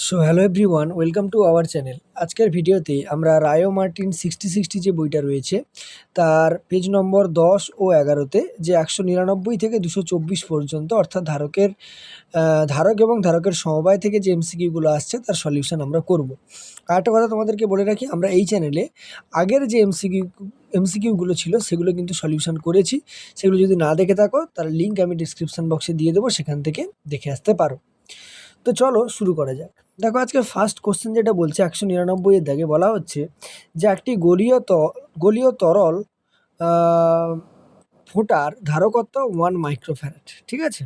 So hello everyone, welcome to our channel. আজকের ভিডিওতে আমরা রায়ো মার্টিন 6060 যে বইটা রয়েছে তার পেজ নম্বর 10 ও 11তে যে 199 থেকে 224 পর্যন্ত অর্থাৎ ধারক এবং ধারকের সমবায় থেকে যে এমসিকিউগুলো আসছে তার সলিউশন আমরা করব। আরেকটা কথা তোমাদেরকে বলে রাখি, আমরা এই চ্যানেলে আগের যে এমসিকিউগুলো ছিল সেগুলো কিন্তু সলিউশন করেছি। সেগুলো যদি না দেখে থাকো তার লিঙ্ক আমি ডিসক্রিপশন বক্সে দিয়ে দেবো, সেখান থেকে দেখে আসতে পারো। তো চলো শুরু করা যাক। দেখো আজকে ফার্স্ট কোশ্চেন যেটা বলছে 199 এর দাগে বলা হচ্ছে যে একটি গলীয় তরল ফোঁটার ধারকত্ব 1 মাইক্রোফ্যারাড, ঠিক আছে।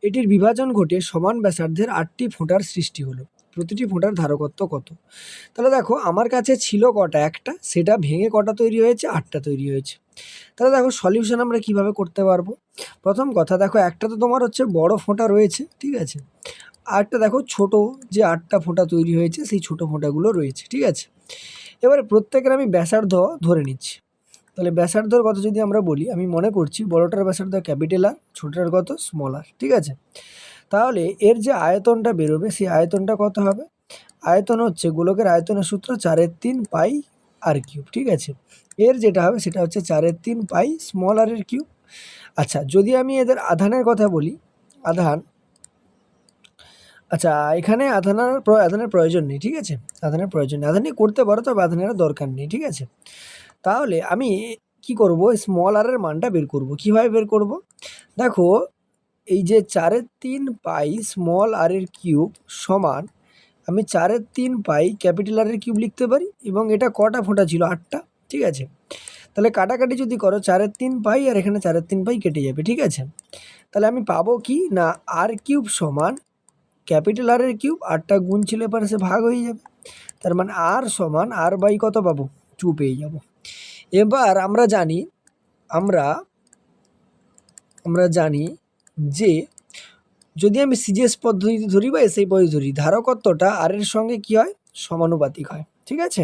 এটির বিভাজন ঘটে সমান ব্যাসার্ধের 8টি ফোঁটার সৃষ্টি হলো। প্রতিটি ফোঁটার ধারকত্ব কত? তাহলে দেখো আমার কাছে ছিল কটা, একটা, সেটা ভেঙে কটা তৈরি হয়েছে, 8টা তৈরি হয়েছে। তাহলে দেখো সলিউশন আমরা কিভাবে করতে পারবো। প্রথম কথা দেখো, একটা তো তোমার হচ্ছে বড় ফোঁটা রয়েছে, ঠিক আছে। আরেকটা দেখো ছোট যে 8টা ফোঁটা তৈরি হয়েছে সেই ছোট ফোঁটাগুলো রয়েছে, ঠিক আছে। এবারে প্রত্যেকের আমি ব্যাসার্ধ ধরে নিচ্ছি। তাহলে ব্যাসার্ধর কথা যদি আমরা বলি, আমি মনে করছি বড়টার ব্যাসার্ধ ক্যাপিটাল আর, ছোটটার কত স্মল আর, ঠিক আছে। তাহলে এর যে আয়তনটা বেরোবে সেই আয়তনটা কত হবে? আয়তন হচ্ছে গোলকের আয়তনের সূত্র 4/3 পাই আর কিউব, ঠিক আছে। এর যেটা হবে সেটা হচ্ছে 4/3 পাই স্মল আর এর কিউব। আচ্ছা, যদি আমি এদের আধানের কথা বলি, আচ্ছা এখানে আধানের প্রয়োজন নেই, ঠিক আছে। আধানের প্রয়োজন নেই, আধান নিয়ে করতে পারো, তবে আধানের দরকার নেই, ঠিক আছে। তাহলে আমি কি করব, স্মল আর এর মানটা বের করব। কিভাবে বের করব? দেখো এই যে 4/3 পাই স্মল আর এর কিউব সমান, আমি 4/3 পাই ক্যাপিটাল আর এর কিউব লিখতে পারি, এবং এটা কটা ফোঁটা ছিল? 8টা, ঠিক আছে। তাহলে কাটাকাটি যদি করো 4/3 পাই আর এখানে 4/3 পাই কেটে যাবে, ঠিক আছে। তাহলে আমি পাবো কি না, আর কিউব সমান ক্যাপিটাল আর এর কিউব, 8টা গুণ ছিল এবার সে ভাগ হয়ে যাবে, তার মানে আর সমান আর বাই কত পাবো? 2 পেয়ে যাব। এবার আমরা জানি যে যদি আমি সিজিএস পদ্ধতি ধরি বা এসআই পদ্ধতি ধরি, ধারকত্বটা আর এর সঙ্গে কি হয়? সমানুপাতিক হয়, ঠিক আছে।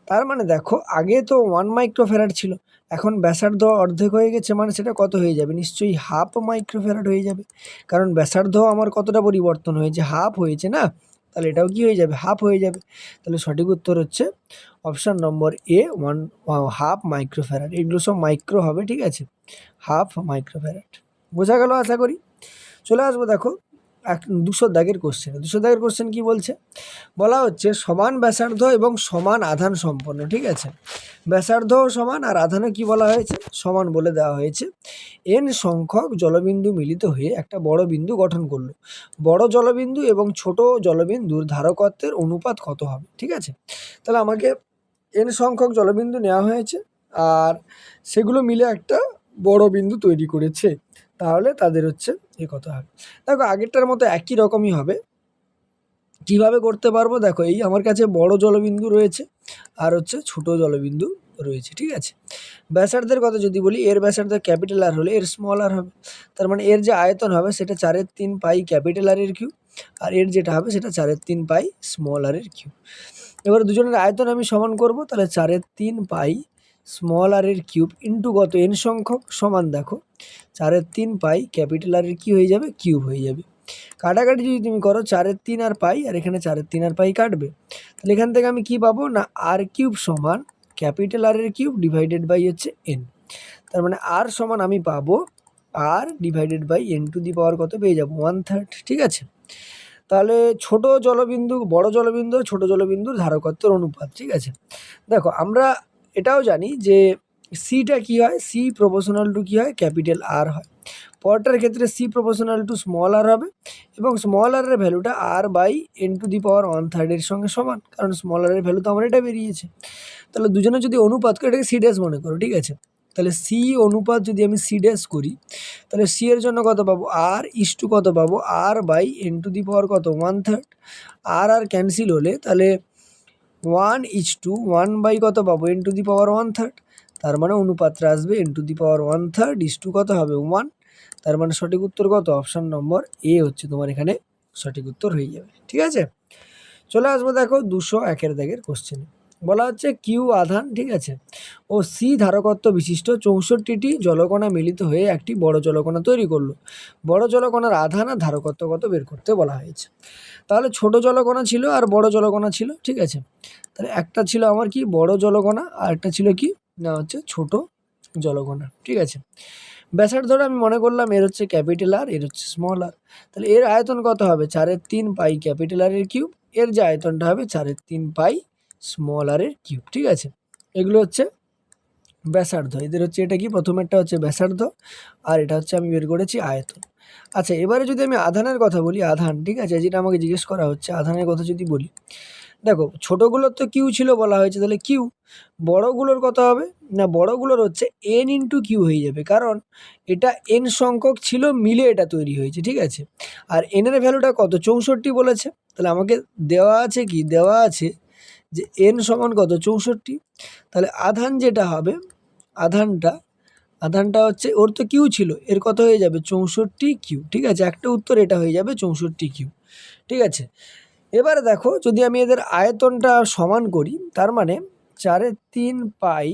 তার মানে দেখো আগে তো 1 মাইক্রোফ্যারাড ছিল, এখন ব্যাসার্ধ অর্ধেক হয়ে গেছে, মানে সেটা কত হয়ে যাবে? নিশ্চয়ই 1/2 মাইক্রোফ্যারাড হয়ে যাবে, কারণ ব্যাসার্ধ আমার কতটা পরিবর্তন হয়েছে? 1/2 হয়েছে না, তাহলে এটাও কি হয়ে যাবে? 1/2 হয়ে যাবে। তাহলে সঠিক উত্তর হচ্ছে অপশান নম্বর এ, 1/2 মাইক্রোফ্যারাড। এগুলো সব মাইক্রো হবে, ঠিক আছে, 1/2 মাইক্রোফ্যারাড। বোঝা গেল আশা করি। চলে আসবো দেখো 200 দাগের কোশ্চেন। 200 দাগের কোশ্চেন কি বলছে? বলা হচ্ছে সমান ব্যাসার্ধ এবং সমান আধান সম্পন্ন, ঠিক আছে। ব্যাসার্ধও সমান আর আধানও কি বলা হয়েছে? সমান বলে দেওয়া হয়েছে। n সংখ্যক জলবিন্দু মিলিত হয়ে একটা বড় বিন্দু গঠন করলো। বড় জলবিন্দু এবং ছোট জলবিন্দুর ধারকত্বের অনুপাত কত হবে, ঠিক আছে। তাহলে আমাকে n সংখ্যক জলবিন্দু নেওয়া হয়েছে আর সেগুলো মিলে একটা বড় বিন্দু তৈরি করেছে, তাহলে তাদের হচ্ছে এ কত হবে। দেখো আগেরটার মতো একই রকমই হবে। কিভাবে করতে পারবো? দেখো এই আমার কাছে বড় জলবিন্দু রয়েছে আর হচ্ছে ছোট জলবিন্দু রয়েছে, ঠিক আছে। ব্যাসার্ধের কথা যদি বলি, এর ব্যাসার্ধ ক্যাপিটাল আর হলে এর স্মল আর হবে, তার মানে এর যে আয়তন হবে সেটা 4/3 পাই ক্যাপিটাল আর এর কিউব, আর এর যেটা হবে সেটা 4/3 পাই স্মল আর এর কিউব। এবার দুজনের আয়তন আমি সমান করব, তাহলে 4/3 পাই স্মল আর এর কিউব ইন্টু কত? এন সংখ্যক সমান, দেখো 4/3 পাই ক্যাপিটাল আর এর কি হয়ে যাবে? কিউব হয়ে যাবে। কাটাকাটি যদি তুমি করো 4/3 আর পাই, আর এখানে 4/3 আর পাই কাটবে, তাহলে এখান থেকে আমি কি পাবো না, আর কিউব সমান ক্যাপিটাল আর এর কিউব ডিভাইডেড বাই হচ্ছে এন। তার মানে আর সমান আমি পাবো R divided by N to the power কত পেয়ে যাবো? 1/3, ঠিক আছে। তাহলে ছোট জলবিন্দু বড় জলবিন্দু ছোট জলবিন্দুর ধারকত্বের অনুপাত, ঠিক আছে। দেখো আমরা এটাও জানি যে সিটা কি হয়? সি প্রপোর্শনাল টু কি হয়? ক্যাপিটাল আর হয়। পরটার ক্ষেত্রে সি প্রপোর্শনাল টু স্মল আর হবে, এবং স্মল আর এর ভ্যালুটা আর বাই এন টু দি পাওয়ার 1/3 এর সঙ্গে সমান, কারণ স্মল আর এর ভ্যালু তো আমার এটা বেরিয়েছে। তাহলে দুজনে যদি অনুপাত করে, এটাকে সি ড্যাশ মনে করো, ঠিক আছে। তাহলে সি অনুপাত যদি আমি সি ড্যাশ করি, তাহলে সি এর জন্য কত পাবো? আর ইস্টু কত পাবো? আর by N to the power কত? 1/3। আর ক্যান্সেল হলে তাহলে 1:1 বাই কত পাবো? এন টু দি পাওয়ার 1/3। তার মানে অনুপাতটা আসবে N to the power 1/3 is to কত হবে? 1। তার মানে সঠিক উত্তর কত? অপশান নম্বর এ হচ্ছে তোমার এখানে সঠিক উত্তর হয়ে যাবে, ঠিক আছে। চলে আসবো দেখো 201 দাগের কোশ্চেনে। বলা হচ্ছে কিউ আধান, ঠিক আছে, ও সি ধারকত্ব বিশিষ্ট 64টি জলকণা মিলিত হয়ে একটি বড় জলকণা তৈরি করলো। বড় জলকণার আধান আর ধারকত্ব কত বের করতে বলা হয়েছে। তাহলে ছোট জলকণা ছিল আর বড় জলকণা ছিল, ঠিক আছে। তাহলে একটা ছিল আমার কি বড় জলকণা আর একটা ছিল কি না হচ্ছে ছোট জলকণা, ঠিক আছে। ব্যাসার্ধটা আমি মনে করলাম এর হচ্ছে ক্যাপিটাল আর এর হচ্ছে স্মল আর। তাহলে এর আয়তন কত হবে 4/3 পাই ক্যাপিটাল আর এর কিউব, এর যে আয়তনটা হবে 4/3 পাই স্মল আর এর কিউব, ঠিক আছে। এগুলো হচ্ছে ব্যাসার্ধ, এদের হচ্ছে এটা কি প্রথমেরটা হচ্ছে ব্যাসার্ধ আর এটা হচ্ছে আমি বের করেছি আয়তন। আচ্ছা, এবারে যদি আমি আধানের কথা বলি, আধান, ঠিক আছে, যেটা আমাকে জিজ্ঞেস করা হচ্ছে আধানের কথা যদি বলি, দেখো ছোটোগুলোর তো কিউ ছিল বলা হয়েছে, তাহলে কিউ। বড়গুলোর কত হবে না, বড়গুলোর হচ্ছে এন ইন্টু কিউ হয়ে যাবে, কারণ এটা এন সংখ্যক ছিল মিলে এটা তৈরি হয়েছে, ঠিক আছে। আর এনের ভ্যালুটা কত 64 বলেছে, তাহলে আমাকে দেওয়া আছে কি দেওয়া আছে যে এন সমান কত 64। তাহলে আধান যেটা হবে, আধানটা হচ্ছে ওর তো কিউ ছিল, এর কত হয়ে যাবে 64 কিউ, ঠিক আছে। একটা উত্তর এটা হয়ে যাবে 64 কিউ, ঠিক আছে। এবারে দেখো যদি আমি এদের আয়তনটা সমান করি, তার মানে 4/3 পাই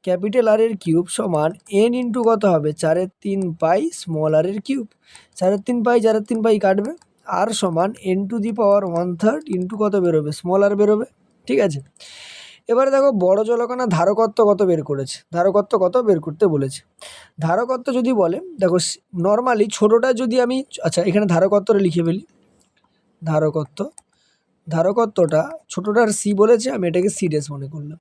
ক্যাপিটাল আর এর কিউব সমান এন ইন্টু কত হবে 4/3 পাই স্মল আর এর কিউব। 4/3 পাই কাটবে, আর সমান n⁻1/3 ইন্টু কত বেরোবে স্মল আর বেরোবে, ঠিক আছে। এবারে দেখো বড় জলকণা ধারকত্ব কত বের করেছে, ধারকত্ব কত বের করতে বলেছে। ধারকত্ব যদি বলে, দেখো নর্মালি ছোটোটা যদি আমি, আচ্ছা এখানে ধারকত্বটা লিখে ফেলি। ধারকত্বটা ছোটোটার সি বলেছে, আমি এটাকে সি ড্যাশ মনে করলাম।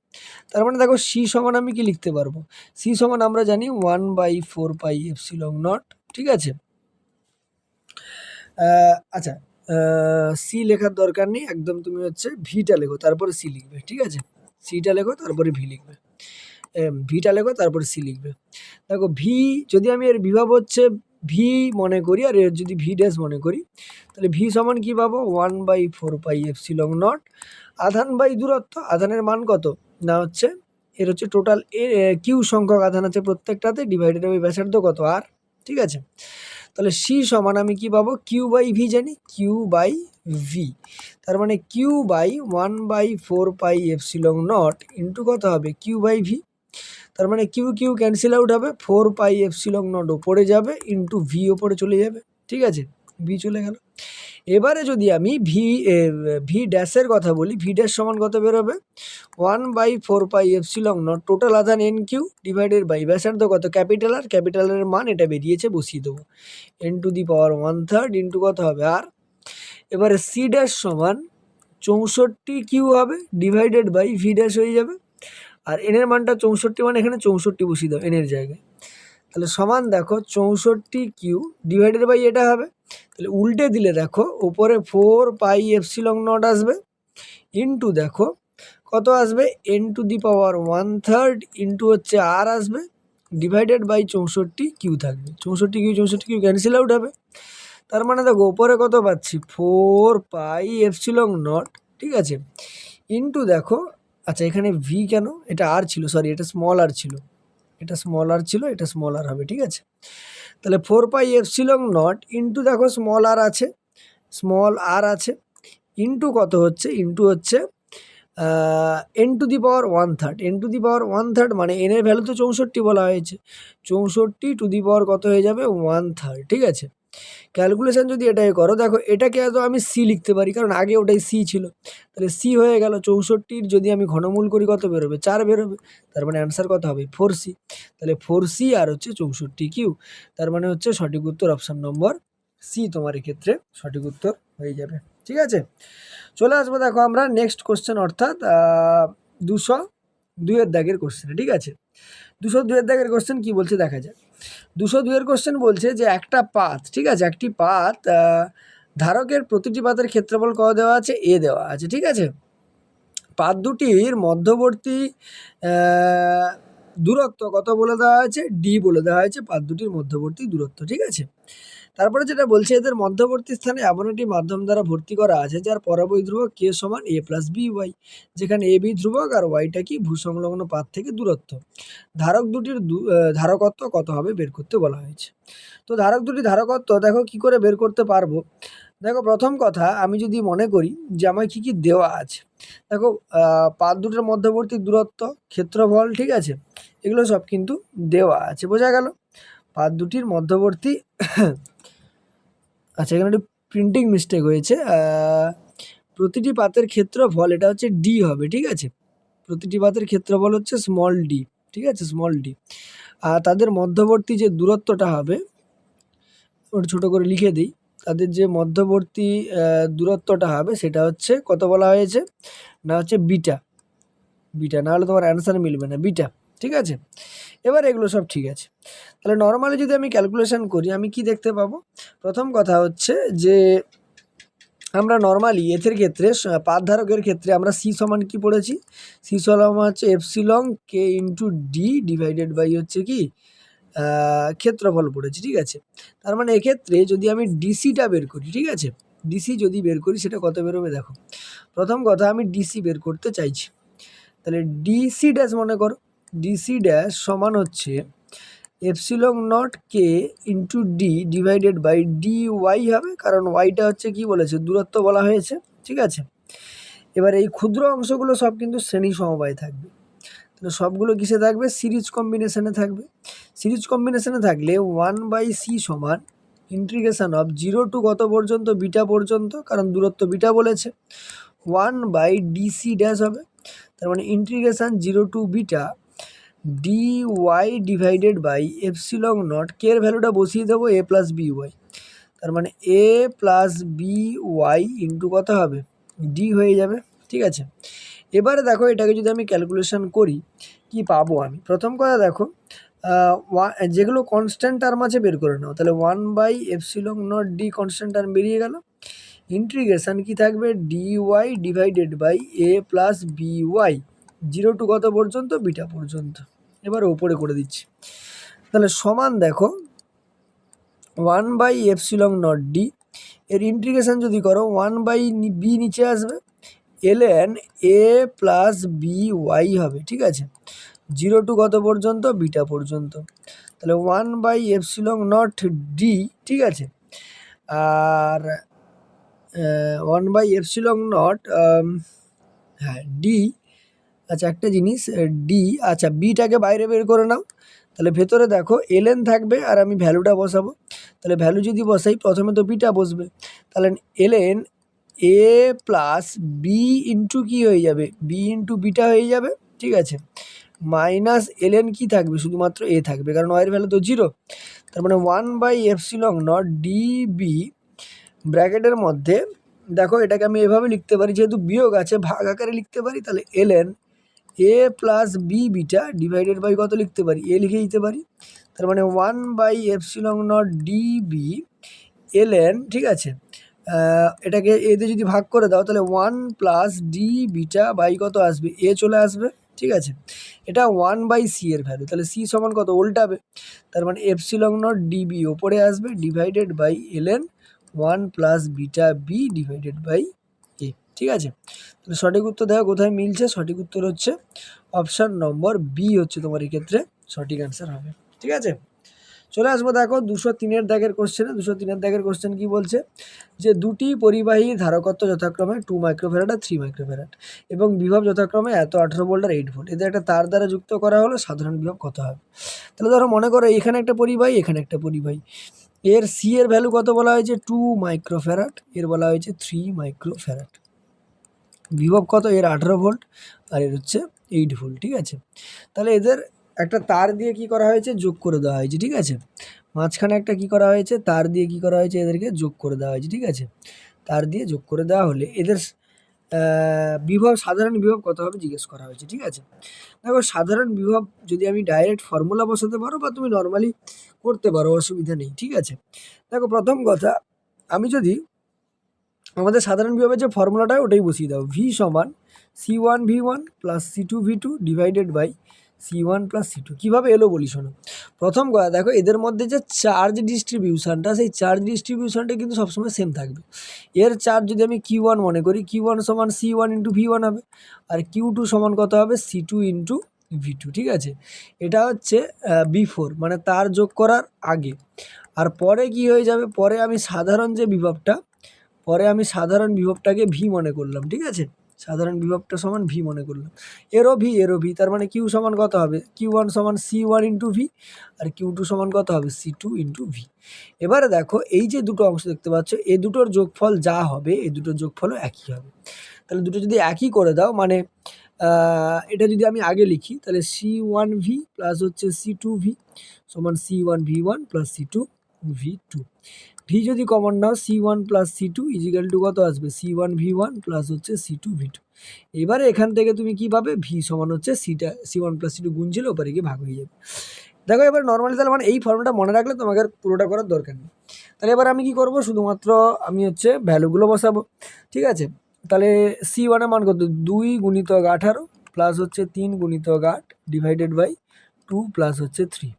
তার মানে দেখো সি সমান আমি কি লিখতে পারবো, সি সমান আমরা জানি 1/4 পাই এপসিলন নট, ঠিক আছে। আচ্ছা, সি লেখার দরকার নেই, একদম তুমি হচ্ছে ভিটা লেখো তারপরে সি লিখবে, ঠিক আছে। সিটা লেখো তারপরে ভি লিখবে, ভিটা লেখো তারপরে সি লিখবে। দেখো ভি যদি আমি এর বিভব হচ্ছে ভি মনে করি আর এর যদি ভি ড্যাশ মনে করি, তাহলে ভি সমান কী পাবো 1/4 পাই এপসিলন নট আধান বাই দূরত্ব। আধানের মান কত না হচ্ছে এর হচ্ছে টোটাল এর কিউ সংখ্যক আধান আছে প্রত্যেকটাতে, ডিভাইডেড বাই ব্যাসার্ধ কত আর, ঠিক আছে। তাহলে সি সমান আমি কি পাবো কিউ বাই ভি জানি, কিউ বাই ভি। তার মানে Q by 1/4 pi epsilon naught into কত হবে কিউ বাই ভি। তার মানে কিউ কিউ ক্যান্সেল আউট হবে, 4 পাই এপসিলন নট ওপরে যাবে ইন্টু ভি ওপরে চলে যাবে, ঠিক আছে, ভি চলে গেল। এবারে যদি আমি ভি ড্যাশের কথা বলি, ভি ড্যাশ সমান কত বেরোবে 1/4 পাই এপসিলন নট টোটাল আধান এন কিউ ডিভাইডেড বাই ব্যাসার্ধ কত ক্যাপিটাল আর, ক্যাপিটালের মান এটা বেরিয়েছে বসিয়ে দেবো n⁻1/3 ইন্টু কত হবে আর। এবারে সি ড্যাশ সমান 64 কিউ হবে ডিভাইডেড বাই ভি ড্যাশ হয়ে যাবে, আর এনের মানটা 64 মানে এখানে 64 বসিয়ে দাও এনের জায়গায়। তাহলে সমান দেখো 64 কিউ ডিভাইডেড বাই এটা হবে, তাহলে উল্টে দিলে দেখো উপরে 4 পাই এপসিলন নট আসবে ইন্টু দেখো কত আসবে n⁻1/3 ইন্টু হচ্ছে আর আসবে ডিভাইডেড বাই 64 কিউ থাকবে, 64 কিউ ক্যান্সেল আউট হবে। তার মানে দেখো উপরে কত পাচ্ছি 4 পাই এপসিলন নট, ঠিক আছে, ইন্টু দেখো, আচ্ছা এখানে ভি কেন, এটা আর ছিল, সরি এটা স্মল আর ছিল, এটা স্মল আর ছিল, এটা স্মল আর হবে, ঠিক আছে। তাহলে 4 পাই এপসিলন নট ইন্টু দেখো স্মল আর আছে ইন্টু কত হচ্ছে ইন্টু হচ্ছে n⁻1/3 মানে এনের ভ্যালু তো 64 বলা হয়েছে, 64 কত হয়ে যাবে 1/3, ঠিক আছে। ক্যালকুলেশন যদি এটাই করো, দেখো এটাকে তো আমি সি লিখতে পারি কারণ আগে ওটাই সি ছিল, তাহলে সি হয়ে গেল 64 যদি আমি ঘনমূল করি কত বেরোবে 4 বেরোবে, তার মানে অ্যান্সার কত হবে 4C। তাহলে 4C আর হচ্ছে 64 কিউ, তার মানে হচ্ছে সঠিক উত্তর অপশান নম্বর সি তোমার এক্ষেত্রে সঠিক উত্তর হয়ে যাবে, ঠিক আছে। চলে আসবো দেখো আমরা নেক্সট কোশ্চেন, অর্থাৎ 202 দাগের কোশ্চেনে, ঠিক আছে। 202 দাগের কোশ্চেন কি বলছে দেখা যায়। 202 কোশ্চেন বলছে যে একটা পাত, ঠিক আছে, একটি পাত ধারকের প্রতিটি পাতের ক্ষেত্রফল কত দেওয়া আছে এ দেওয়া আছে, ঠিক আছে। পাত দুটির মধ্যবর্তী দূরত্ব কত বলে দেওয়া হয়েছে ডি বলে দেওয়া হয়েছে পাত দুটির মধ্যবর্তী দূরত্ব, ঠিক আছে। তারপরে যেটা বলছে এদের মধ্যবর্তী স্থানে এমন একটি মাধ্যম দ্বারা ভর্তি করা আছে যার পরাবৈ ধ্রুবক কে সমান a প্লাস বি ওয়াই, যেখানে এ বি ধ্রুবক আর ওয়াইটা কি ভূসংলগ্ন পাত থেকে দূরত্ব। ধারক দুটির ধারকত্ব কত হবে বের করতে বলা হয়েছে। তো ধারক দুটি ধারকত্ব দেখো কি করে বের করতে পারবো, দেখো প্রথম কথা আমি যদি মনে করি যে আমায় কী কী দেওয়া আছে, দেখো পাত দুটোর মধ্যবর্তী দূরত্ব, ক্ষেত্রফল, ঠিক আছে, এগুলো সব কিন্তু দেওয়া আছে, বোঝা গেল। পাত দুটির মধ্যবর্তী আচ্ছা এখানে একটু প্রিন্টিং মিস্টেক হয়েছে, প্রতিটি পাতের ক্ষেত্রফল এটা হচ্ছে ডি হবে, ঠিক আছে, প্রতিটি পাতের ক্ষেত্রফল হচ্ছে স্মল ডি, ঠিক আছে, স্মল ডি। আর তাদের মধ্যবর্তী যে দূরত্বটা হবে ওটা ছোটো করে লিখে দিই, তাদের যে মধ্যবর্তী দূরত্বটা হবে সেটা হচ্ছে কত বলা হয়েছে না, হচ্ছে বিটা, বিটা, নাহলে তোমার অ্যান্সার মিলবে না, বিটা, ঠিক আছে। এবার এগুলো সব ঠিক আছে, তাহলে নর্মালি যদি আমি ক্যালকুলেশন করি আমি কি দেখতে পাবো, প্রথম কথা হচ্ছে যে আমরা নর্মালি এদের ক্ষেত্রে পাত ধারকের ক্ষেত্রে আমরা সি সমান কি পড়েছি, সি সমান হচ্ছে epsilon K into D divided by হচ্ছে কি ক্ষেত্রফল পড়েছি, ঠিক আছে। তার মানে এক্ষেত্রে যদি আমি ডিসিটা বের করি, ঠিক আছে, ডিসি যদি বের করি সেটা কত বেরোবে দেখো, প্রথম কথা আমি ডিসি বের করতে চাইছি, তাহলে ডিসি ড্যাশ মনে করো, ডিসি ড্যাশ সমান হচ্ছে epsilon naught K into D divided by D Y হবে, কারণ ওয়াইটা হচ্ছে কি বলেছে দূরত্ব বলা হয়েছে, ঠিক আছে। এবার এই ক্ষুদ্র অংশগুলো সব কিন্তু শ্রেণী সমবায় থাকবে, তাহলে সবগুলো কিসে থাকবে, সিরিজ কম্বিনেশনে থাকবে। সিরিজ কম্বিনেশনে থাকলে 1/c সমান ইন্টিগ্রেশন অফ 0 টু কত পর্যন্ত, বিটা পর্যন্ত, কারণ দূরত্ব বিটা বলেছে, 1/dc ড্যাশ হবে, তার মানে integration 0 to beta dy divided by epsilon naught, K এর ভ্যালুটা বসিয়ে দেবো a প্লাস বি ওয়াই, তার মানে a plus B Y into কত হবে ডি হয়ে যাবে, ঠিক আছে। এবারে দেখো এটাকে যদি আমি ক্যালকুলেশন করি কি পাবো আমি, প্রথম কথা দেখো যেগুলো কনস্ট্যান্ট টার্ম আছে বের করে নাও, তাহলে 1/এপসিলন নট ডি কনস্ট্যান্ট টার্ম বেরিয়ে গেল, ইন্টিগ্রেশন কি থাকবে D Y divided by A plus B Y 0 to কত পর্যন্ত, বিটা পর্যন্ত। এবার ওপরে করে দিচ্ছি, তাহলে সমান দেখো 1/এপসিলন নট ডি এর ইন্টিগ্রেশন যদি করো 1/বি নিচে আসবে, ln A plus B Y হবে, ঠিক আছে, 0 টু কত পর্যন্ত, বিটা পর্যন্ত, তাহলে 1/এপসিলন নট ডি, ঠিক আছে। আর 1/এপসিলন নট হ্যাঁ ডি, আচ্ছা একটা জিনিস ডি, আচ্ছা বিটাকে বাইরে বের করে নাও, তাহলে ভেতরে দেখো ln থাকবে আর আমি ভ্যালুটা বসাবো, তাহলে ভ্যালু যদি বসাই প্রথমে তো বিটা বসবে, তাহলে ln A plus B into কী হয়ে যাবে, বি ইন্টু বিটা হয়ে যাবে, ঠিক আছে, মাইনাস ln কি থাকবে, শুধুমাত্র এ থাকবে, কারণ ওয়াইয়ের ভ্যালু তো 0, তার মানে 1/এপসিলন নট ডি বি ব্র্যাকেটের মধ্যে দেখো এটাকে আমি এভাবে লিখতে পারি, যেহেতু বিয়োগ আছে ভাগ আকারে লিখতে পারি, তাহলে ln A plus B beta divided by কত লিখতে পারি, এ লিখে দিতে পারি, তার মানে 1/এপসিলন নট ডি বি ln, ঠিক আছে, এটাকে এতে যদি ভাগ করে দাও তাহলে 1 প্লাস ডি বিটা বাই কত আসবে, এ চলে আসবে, ঠিক আছে। এটা 1/সি এর ভ্যালু, তাহলে সি সমান কত উল্টাবে, তার মানে এপসিলন নট ডিবি ওপরে আসবে divided by ln 1 plus beta B divided by A, ঠিক আছে। তাহলে সঠিক উত্তর দেখো কোথায় মিলছে, সঠিক উত্তর হচ্ছে অপশান নম্বর বি হচ্ছে তোমার এক্ষেত্রে সঠিক অ্যান্সার হবে, ঠিক আছে। চলে আসবো দেখো 203-এর দাগের কোশ্চেনে, 203-এর দাগের কোশ্চেন কি বলছে, যে দুটি পরিবাহী ধারকত্ব যথাক্রমে 2 মাইক্রোফ্যারাড আর 3 মাইক্রোফ্যারাড এবং বিভব যথাক্রমে এত 18 ভোল্ট আর 8 ভোল্ট, এদের একটা তার দ্বারা যুক্ত করা হলো, সাধারণ বিভব কত হবে। তাহলে ধরো মনে করো এখানে একটা পরিবাহী, এখানে একটা পরিবাহী, এর সি এর ভ্যালু কত বলা হয়েছে 2 মাইক্রোফ্যারাড, এর বলা হয়েছে 3 মাইক্রোফ্যারাড, বিভব কত এর 18 ভোল্ট আর এর হচ্ছে 8 ভোল্ট, ঠিক আছে। তাহলে এদের একটা তার দিয়ে কি করা হয়েছে, যোগ করে দেওয়া হয়েছে, ঠিক আছে, মাঝখানে একটা কি করা হয়েছে, তার দিয়ে কি করা হয়েছে, এদেরকে যোগ করে দেওয়া হয়েছে, ঠিক আছে। তার দিয়ে যোগ করে দেওয়া হলে এদের বিভব, সাধারণ বিভব কত হবে জিজ্ঞেস করা হয়েছে, ঠিক আছে। দেখো সাধারণ বিভব যদি আমি ডাইরেক্ট ফর্মুলা বসাতে পারো বা তুমি নর্মালি করতে পারো, অসুবিধা নেই, ঠিক আছে। দেখো প্রথম কথা আমি যদি আমাদের সাধারণ বিভবের যে ফর্মুলাটা ওটাই বসিয়ে দাও, ভি সমান C1V1 plus C2V2 divided by C1 plus C2, কীভাবে এলো বলি শোনো। প্রথম কথা দেখো এদের মধ্যে যে চার্জ ডিস্ট্রিবিউশনটা, সেই চার্জ ডিস্ট্রিবিউশনটা কিন্তু সবসময় সেম থাকবে। এর চার্জ যদি আমি Q1 মনে করি, Q1 সমান C1 ইন্টু V1 হবে, আর Q2 সমান কত হবে C2 ইন্টু V2, ঠিক আছে। এটা হচ্ছে বিফোর, মানে তার যোগ করার আগে, আর পরে কি হয়ে যাবে, পরে আমি সাধারণ যে বিভবটা পরে আমি সাধারণ বিভবটাকে ভি মনে করলাম, ঠিক আছে, সাধারণ বিভবটা সমান ভি মনে করলাম, এরও ভি, তার মানে কিউ সমান কত হবে, Q1 সমান C1 ইন্টু ভি, আর Q2 সমান কত হবে C2 ইন্টু ভি। এবারে দেখো এই যে দুটো অংশ দেখতে পাচ্ছ, এই দুটোর যোগফল যা হবে এই দুটোর যোগফলও একই হবে। তাহলে দুটো যদি একই করে দাও, মানে এটা যদি আমি আগে লিখি তাহলে C1V প্লাস হচ্ছে C2V সমান C1V1 প্লাস C2V2। ভি যদি কমন নাও C1 plus C2 equal to কত আসবে C1V1 প্লাস হচ্ছে C2V2। এবারে এখান থেকে তুমি কি পাবে, ভি সমান হচ্ছে C1 প্লাস C2 গুণ ছিল, ওপারে গিয়ে ভাগ হয়ে যাবে। দেখো এবার নর্মালি তাহলে মানে এই ফর্মুলাটা মনে রাখলে তোমাকে আর পুরোটা করার দরকার নেই। তাহলে এবার আমি কি করব, শুধুমাত্র আমি হচ্ছে ভ্যালুগুলো বসাবো, ঠিক আছে। তাহলে C1 এর মান কত, 2 গুণিতক 18 প্লাস হচ্ছে 3 গুণিতক 8 ডিভাইডেড বাই 2 প্লাস হচ্ছে 3।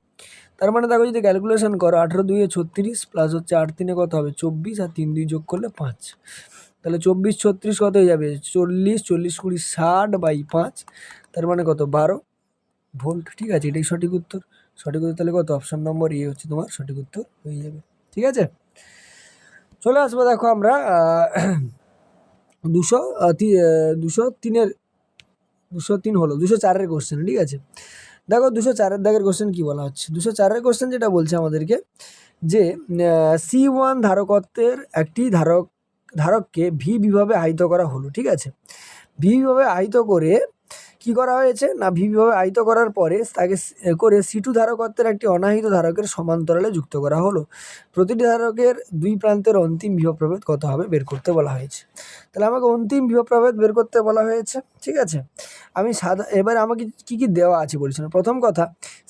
তার মানে দেখো যদি ক্যালকুলেশন করো 18 2 36 প্লাস হচ্ছে 8 3 কত হবে 24, আর 3 2 যোগ করলে 5। তাহলে 24 36 কত হয়ে যাবে 40, 40 20 60 বাই 5, তার মানে কত 12 ভোল্ট, ঠিক আছে। এটাই সঠিক উত্তর। সঠিক উত্তর তাহলে কত, অপশন নম্বর এ হচ্ছে তোমার সঠিক উত্তর হয়ে যাবে, ঠিক আছে। চলে আসবো দেখো আমরা 203 হলো 204-এর কোশ্চেন, ঠিক আছে। দেখো 204-এর দাগের কোশ্চেন কি বলা হচ্ছে, 204-এর কোশ্চেন যেটা বলছে আমাদেরকে যে C1 ধারকত্বের একটি ধারককে ভি বিভাবে আহিত করা হলো, ঠিক আছে। ভি বিভাবে আহিত করে কি করা হয়েছে না, ভি বিভাবে আহিত করার পরে তাকে করে C2 ধারকত্বের একটি অনাহিত ধারকের সমান্তরালে যুক্ত করা হলো। প্রতিটি ধারকের দুই প্রান্তের অন্তিম বিভব প্রভেদ কত হবে বের করতে বলা হয়েছে। তাহলে আমাকে অন্তিম বিভব প্রভেদ বের করতে বলা হয়েছে, ঠিক আছে। আমি এবার আমাকে কি কি দেওয়া আছে বলছিলাম, প্রথম কথা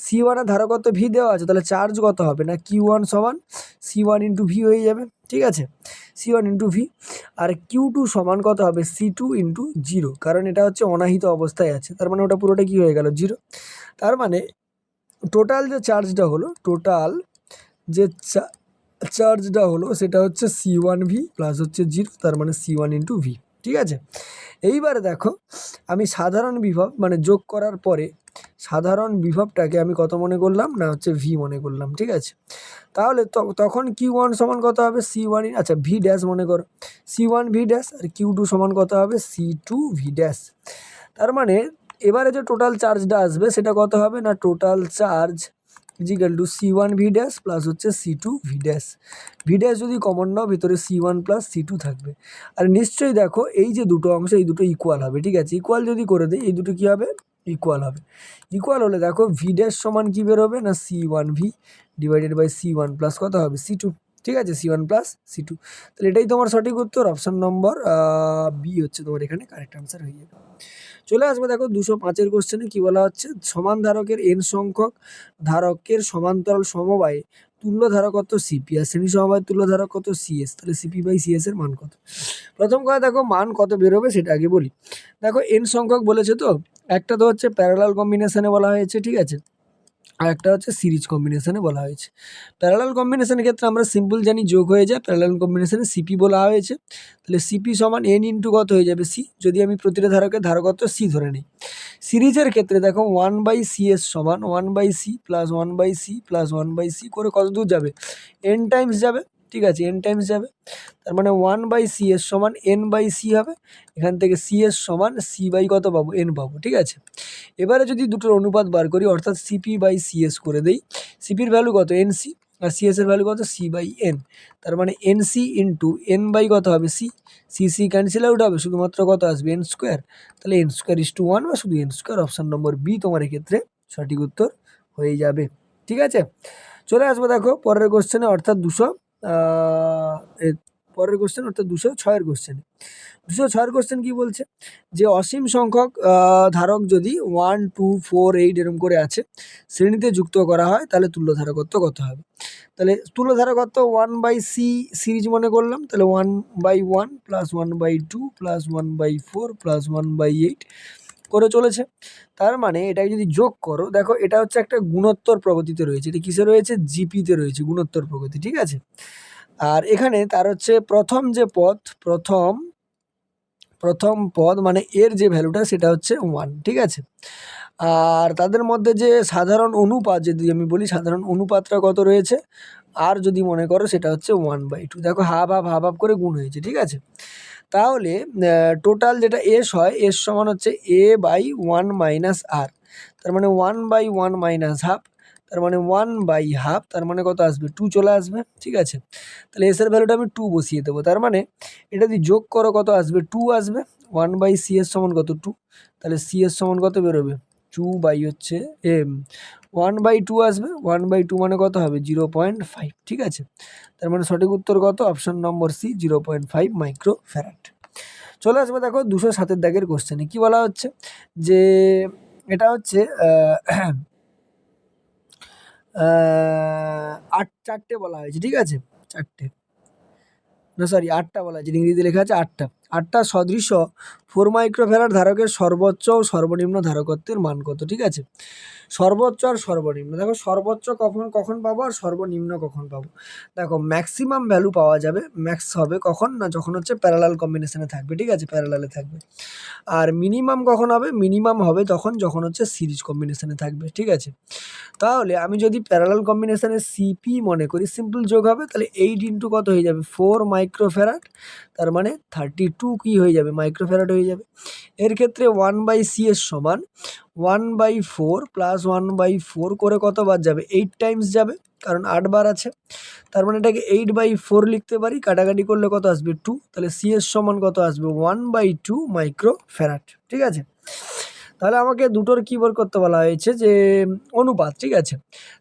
C1 এর ধারকত্ব ভি দেওয়া আছে, তাহলে চার্জ কত হবে না Q1 সমান C1 ইন্টু ভি হয়ে যাবে, ঠিক আছে, C1 ইন্টু ভি। আর Q2 সমান কত হবে C2 ইন্টু 0, কারণ এটা হচ্ছে অনাহিত অবস্থায় আছে, তার মানে ওটা পুরোটা কি হয়ে গেল 0। তার মানে টোটাল যে চার্জটা হলো, টোটাল যে চার্জটা হলো সেটা হচ্ছে C1V প্লাস হচ্ছে 0, তার মানে C1 ইন্টু ভি, ঠিক আছে। এইবারে দেখো আমি সাধারণ বিভব মানে যোগ করার পরে সাধারণ বিভবটাকে আমি কত মনে করলাম না হচ্ছে ভি মনে করলাম, ঠিক আছে। তাহলে তখন Q1 সমান কত হবে C1, আচ্ছা ভি ড্যাশ মনে করো C1 ভি ড্যাশ, আর Q2 সমান কত হবে C2 ভি ড্যাশ। তার মানে এবারে যে টোটাল চার্জটা আসবে সেটা কত হবে না, total charge equal to C1 V dash plus হচ্ছে C2 V dash. V dash যদি কমন নাও ভিতরে C1 প্লাস C2 থাকবে। আর নিশ্চয়ই দেখো এই যে দুটো অংশ এই দুটো ইকুয়াল হবে, ঠিক আছে। ইকুয়াল যদি করে দিই এই দুটো কী হবে, ইকুয়াল হবে। ইকুয়াল হলে দেখো ভি ড্যাশ সমান কী বেরোবে না C1 V divided by C1 plus কত হবে C2, ঠিক আছে, C1 প্লাস C2। তাহলে এটাই তোমার সঠিক উত্তর, অপশান নম্বর বি হচ্ছে তোমার এখানে কারেক্ট আনসার হয়ে যাবে। চলে আসবে দেখো 205-এর কোশ্চেনে কি বলা হচ্ছে, সমান ধারকের n সংখ্যক ধারকের সমান্তরাল সমবায়ে তুল্য ধারকত্ব সিপি আর শ্রেণী সমবায় তুল্য ধারকত্ব সিএস, তাহলে সিপি বাই সিএস এর মান কত। প্রথম কথা দেখো মান কত বেরোবে সেটা আগে বলি। দেখো n সংখ্যক বলেছে, তো একটা তো হচ্ছে প্যারালাল কম্বিনেশনে বলা হয়েছে, ঠিক আছে, আর একটা হচ্ছে সিরিজ কম্বিনেশনে বলা হয়েছে। প্যারালাল কম্বিনেশনের ক্ষেত্রে আমরা সিম্পল জানি যোগ হয়ে যায়, প্যারালাল কম্বিনেশনে সিপি বলা হয়েছে, তাহলে সিপি সমান এন ইন্টু কত হয়ে যাবে সি, যদি আমি প্রতিটা ধারকের ধারকত্ব সি ধরে নিই। সিরিজের ক্ষেত্রে দেখো 1/CS সমান 1/C plus 1/C plus 1/C করে কত দূর যাবে, এন টাইমস যাবে, ঠিক আছে, এন টাইমস যাবে। তার মানে 1/CS সমান n/C হবে, এখান থেকে CS সমান সি বাই কত পাবো এন পাবো, ঠিক আছে। এবারে যদি দুটোর অনুপাত বার করি অর্থাৎ সিপি বাই সিএস করে দেই, সিপির ভ্যালু কত এনসি আর সিএস এর ভ্যালু কত সি বাই এন, তার মানে এনসি ইন্টু এন বাই কত হবে সি, সি ক্যান্সেল আউট হবে, শুধুমাত্র কত আসবে এন স্কোয়ার, তাহলে এন স্কোয়ার ইস টু 1 বা শুধু N square, option number B তোমার এক্ষেত্রে সঠিক উত্তর হয়ে যাবে, ঠিক আছে। চলে আসবো দেখো পরের কোশ্চেনে অর্থাৎ 206-এর কোশ্চেনে। 206-এর কোশ্চেন কি বলছে যে অসীম সংখ্যক ধারক যদি 1 2 4 8 এরকম করে আছে শ্রেণীতে যুক্ত করা হয় তাহলে তুল্য ধারকত্ব কত হবে। তাহলে তুল্য ধারকত্ব 1/C সিরিজ মনে করলাম, তাহলে 1/1 প্লাস 1/2 প্লাস 1/4 প্লাস 1/8 করে চলেছে। তার মানে এটাকে যদি যোগ করো দেখো এটা হচ্ছে একটা গুণোত্তর প্রগতিতে রয়েছে, এটা কিসে রয়েছে জিপিতে রয়েছে, গুণোত্তর প্রগতি, ঠিক আছে। আর এখানে তার হচ্ছে প্রথম যে পদ প্রথম পদ মানে এর যে ভ্যালুটা সেটা হচ্ছে 1, ঠিক আছে। আর তাদের মধ্যে যে সাধারণ অনুপাত যদি আমি বলি, সাধারণ অনুপাতটা কত রয়েছে, আর যদি মনে করো সেটা হচ্ছে 1/2। দেখো হাফ করে গুণ হয়েছে, ঠিক আছে। তাহলে টোটাল যেটা এস হয়, এস সমান হচ্ছে a/1 - r, তার মানে 1/1 - হাফ, তার মানে 1/2, তার মানে কত আসবে 2 চলে আসবে, ঠিক আছে। তাহলে এস এর ভ্যালুটা আমি 2 বসিয়ে দেবো, তার মানে এটা যদি যোগ করো কত আসবে 2 আসবে। 1/cs সমান কত 2, তাহলে cs সমান কত বেরোবে 1/2 আসবে। 1/2 মানে কত হবে 0.5, ঠিক আছে। তার মানে সঠিক উত্তর কত, অপশন নম্বর সি 0.5 মাইক্রোফ্যারাড। চলে আসবে দেখো 207 দাগের কোশ্চেনে কি বলা হচ্ছে, যে এটা হচ্ছে 4টে বলা হয়েছে, ঠিক আছে। 4টে না, সরি 8টা বলা হয়েছে, ইংরেজিতে লেখা আছে 8টা সদৃশ 4 মাইক্রোফ্যারাড ধারকের সর্বোচ্চ ও সর্বনিম্ন ধারকত্বের মান কত, ঠিক আছে। সর্বোচ্চ আর সর্বনিম্ন, দেখো সর্বোচ্চ কখন পাবো আর সর্বনিম্ন কখন পাবো। দেখো ম্যাক্সিমাম ভ্যালু পাওয়া যাবে, ম্যাক্স হবে কখন না, যখন হচ্ছে প্যারালাল কম্বিনেশনে থাকবে, ঠিক আছে, প্যারালালে থাকবে। আর মিনিমাম কখন হবে, মিনিমাম হবে যখন হচ্ছে সিরিজ কম্বিনেশনে থাকবে, ঠিক আছে। তাহলে আমি যদি প্যারালাল কম্বিনেশনে সিপি মনে করি, সিম্পল যোগ হবে, তাহলে 8 ইন্টু কত হয়ে যাবে 4 মাইক্রোফ্যারাড, তার মানে 32 কি হয়ে যাবে মাইক্রোফ্যারাড হয়ে যাবে। এর ক্ষেত্রে 1/cs সমান 1/4 প্লাস 1/4 করে কত বার যাবে 8 টাইমস যাবে, কারণ 8 বার আছে। তার মানে এটাকে 8/4 লিখতে পারি, কাটাকাটি করলে কত আসবে 2, তাহলে cs সমান কত আসবে 1/2 মাইক্রোফ্যারাড, ঠিক আছে। তাহলে আমাকে দুটোর কি বের করতে বলা হয়েছে, যে অনুপাত, ঠিক আছে।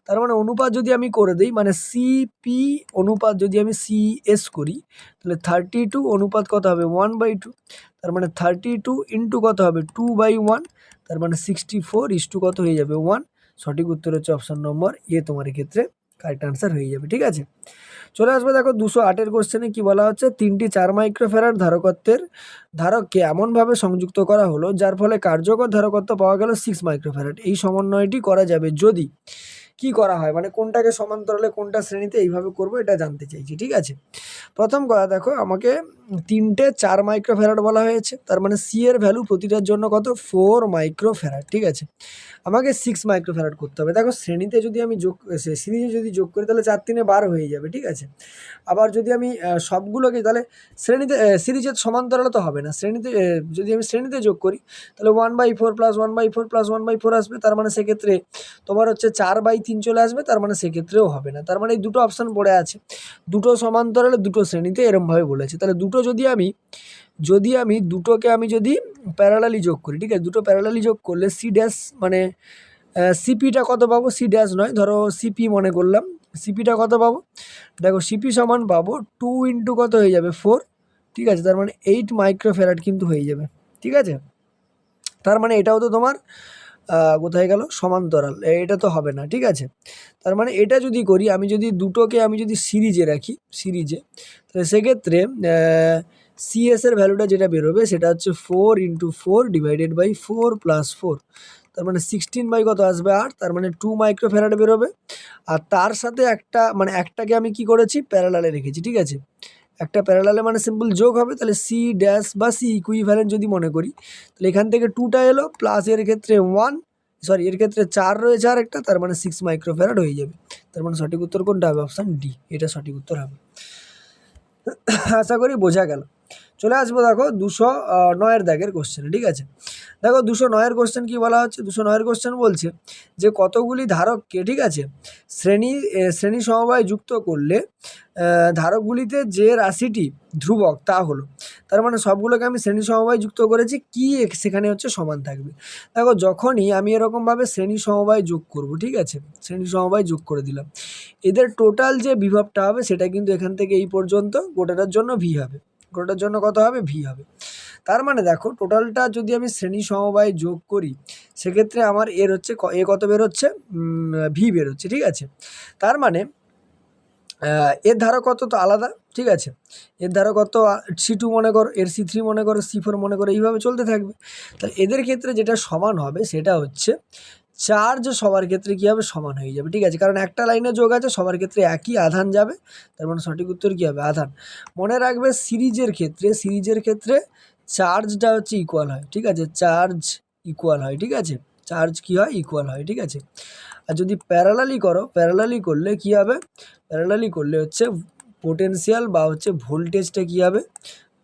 তার মানে অনুপাত যদি আমি করে দিই, মানে সিপি অনুপাত যদি আমি সিএস করি, তাহলে 32 অনুপাত কত হবে 1/2, তার মানে 32 ইন্টু কত হবে 2/1, তার মানে 64 কত হয়ে যাবে 1। সঠিক উত্তর হচ্ছে অপশন নম্বর এ, তোমার ক্ষেত্রে কারেক্ট আনসার হয়ে যাবে, ঠিক আছে। চলে আসবে দেখো 208-এর কোশ্চেনে কি বলা হচ্ছে, 3টি 4 মাইক্রোফ্যারাড ধারকত্বের ধারককে এমনভাবে সংযুক্ত করা হলো যার ফলে কার্যকর ধারকত্ব পাওয়া গেল 6 মাইক্রোফ্যারাড। এই সমন্বয়টি করা যাবে যদি কি করা হয়, মানে কোনটাকে সমান্তরালে কোনটা শ্রেণীতে, এইভাবে করব, এটা জানতে চাইছি, ঠিক আছে। প্রথম কথা দেখো, আমাকে 3টে 4 মাইক্রোফ্যারাড বলা হয়েছে, তার মানে সি এর ভ্যালু প্রতিটার জন্য কত 4 মাইক্রোফ্যারাড, ঠিক আছে। আমাকে 6 মাইক্রোফ্যারাড করতে হবে। দেখো শ্রেণীতে যদি আমি সিরিজে যদি যোগ করি, তাহলে 4 3 12 হয়ে যাবে, ঠিক আছে। আবার যদি আমি সবগুলোকে, তাহলে শ্রেণীতে সিরিজের সমান্তরালে তো হবে না, শ্রেণীতে যদি আমি শ্রেণীতে যোগ করি, তাহলে 1/4 প্লাস 1/4 প্লাস 1/4 আসবে, তার মানে সেক্ষেত্রে তোমার হচ্ছে 4/3 চলে আসবে, তার মানে সেক্ষেত্রেও হবে না। তার মানে এই দুটো অপশান পড়ে আছে, দুটো সমান্তরালে দুটো শ্রেণীতে এরমভাবে বলেছে। তাহলে দুটো যদি আমি দুটোকে আমি যদি প্যারালালি যোগ করি, ঠিক আছে, দুটো প্যারালালি যোগ করলে সি ড্যাশ মানে সিপিটা কত পাবো, সি ড্যাশ নয়, ধরো সিপি মনে করলাম, সিপিটা কত পাবো, দেখো সিপি সমান পাবো 2 ইন্টু কত হয়ে যাবে 4, ঠিক আছে, তার মানে 8 মাইক্রোফ্যারাড কিন্তু হয়ে যাবে, ঠিক আছে। তার মানে এটাও তো তোমার কোথায় গেল সমান্তরাল, এটা তো হবে না, ঠিক আছে। তার মানে এটা যদি করি, আমি যদি দুটোকে আমি যদি সিরিজে রাখি, তাহলে সেক্ষেত্রে সিএস এর ভ্যালুটা যেটা বেরোবে সেটা হচ্ছে 4 ইন্টু 4 ডিভাইডেড বাই 4 প্লাস 4, তার মানে 16 বাই কত আসবে 8, তার মানে 2 মাইক্রোফ্যারাড বেরোবে। আর তার সাথে একটাকে আমি কি করেছি প্যারালালে রেখেছি, ঠিক আছে। একটা প্যারালালে মানে সিম্পল যোগ হবে, তাহলে সি ড্যাশ বা সি ইকুইভ্যালেন্ট যদি মনে করি, তাহলে এখান থেকে 2টা এলো, প্লাস এর ক্ষেত্রে এর ক্ষেত্রে 4 রয়েছে আর একটা, তার মানে 6 মাইক্রোফ্যারাড হয়ে যাবে। তার মানে সঠিক উত্তর কোনটা হবে, অপশান ডি, এটা সঠিক উত্তর হবে। আশা করি বোঝা গেল। চলে আসবো দেখো 209-এর দাগের কোশ্চেনে, ঠিক আছে। দেখো 209-এর কোশ্চেন কি বলা হচ্ছে, 209-এর কোশ্চেন বলছে যে কতগুলি ধারককে, ঠিক আছে, শ্রেণী সমবায় যুক্ত করলে ধারকগুলিতে যে রাশিটি ধ্রুবক তা হলো। তার মানে সবগুলোকে আমি শ্রেণী সমবায় যুক্ত করেছি, কি সেখানে হচ্ছে সমান থাকবে। দেখো যখনই আমি এরকমভাবে শ্রেণী সমবায় যোগ করব, ঠিক আছে, শ্রেণী সমবায় যোগ করে দিলাম, এদের টোটাল যে বিভবটা হবে সেটা কিন্তু এখান থেকে এই পর্যন্ত গোটাটার জন্য ভি হবে, গোটাটার জন্য কত হবে ভি হবে। তার মানে দেখো টোটালটা যদি আমি শ্রেণী সমবায় যোগ করি, সেক্ষেত্রে আমার এর হচ্ছে কত বেরোচ্ছে ভি বেরোচ্ছে, ঠিক আছে। তার মানে এর ধারকত্ব তো আলাদা, ঠিক আছে, এর ধারকত্ব C2 মনে করো, এর C3 মনে করো, C4 মনে করো, এইভাবে চলতে থাকবে। তাহলে এদের ক্ষেত্রে যেটা সমান হবে সেটা হচ্ছে চার্জ সবার ক্ষেত্রে কী হবে সমান হয়ে যাবে, ঠিক আছে, কারণ একটা লাইনে যোগ আছে, সবার ক্ষেত্রে একই আধান যাবে, তার মানে সঠিক উত্তর কী হবে আধান। মনে রাখবে সিরিজের ক্ষেত্রে চার্জটা হচ্ছে ইকুয়াল হয়, ঠিক আছে, চার্জ ইকুয়াল হয়, ঠিক আছে, চার্জ কী হয়, ইকুয়াল হয়, ঠিক আছে। আর যদি প্যারালালি করো, প্যারালালি করলে কী হবে, প্যারালালি করলে হচ্ছে পোটেনশিয়াল বা হচ্ছে ভোল্টেজটা কী হবে,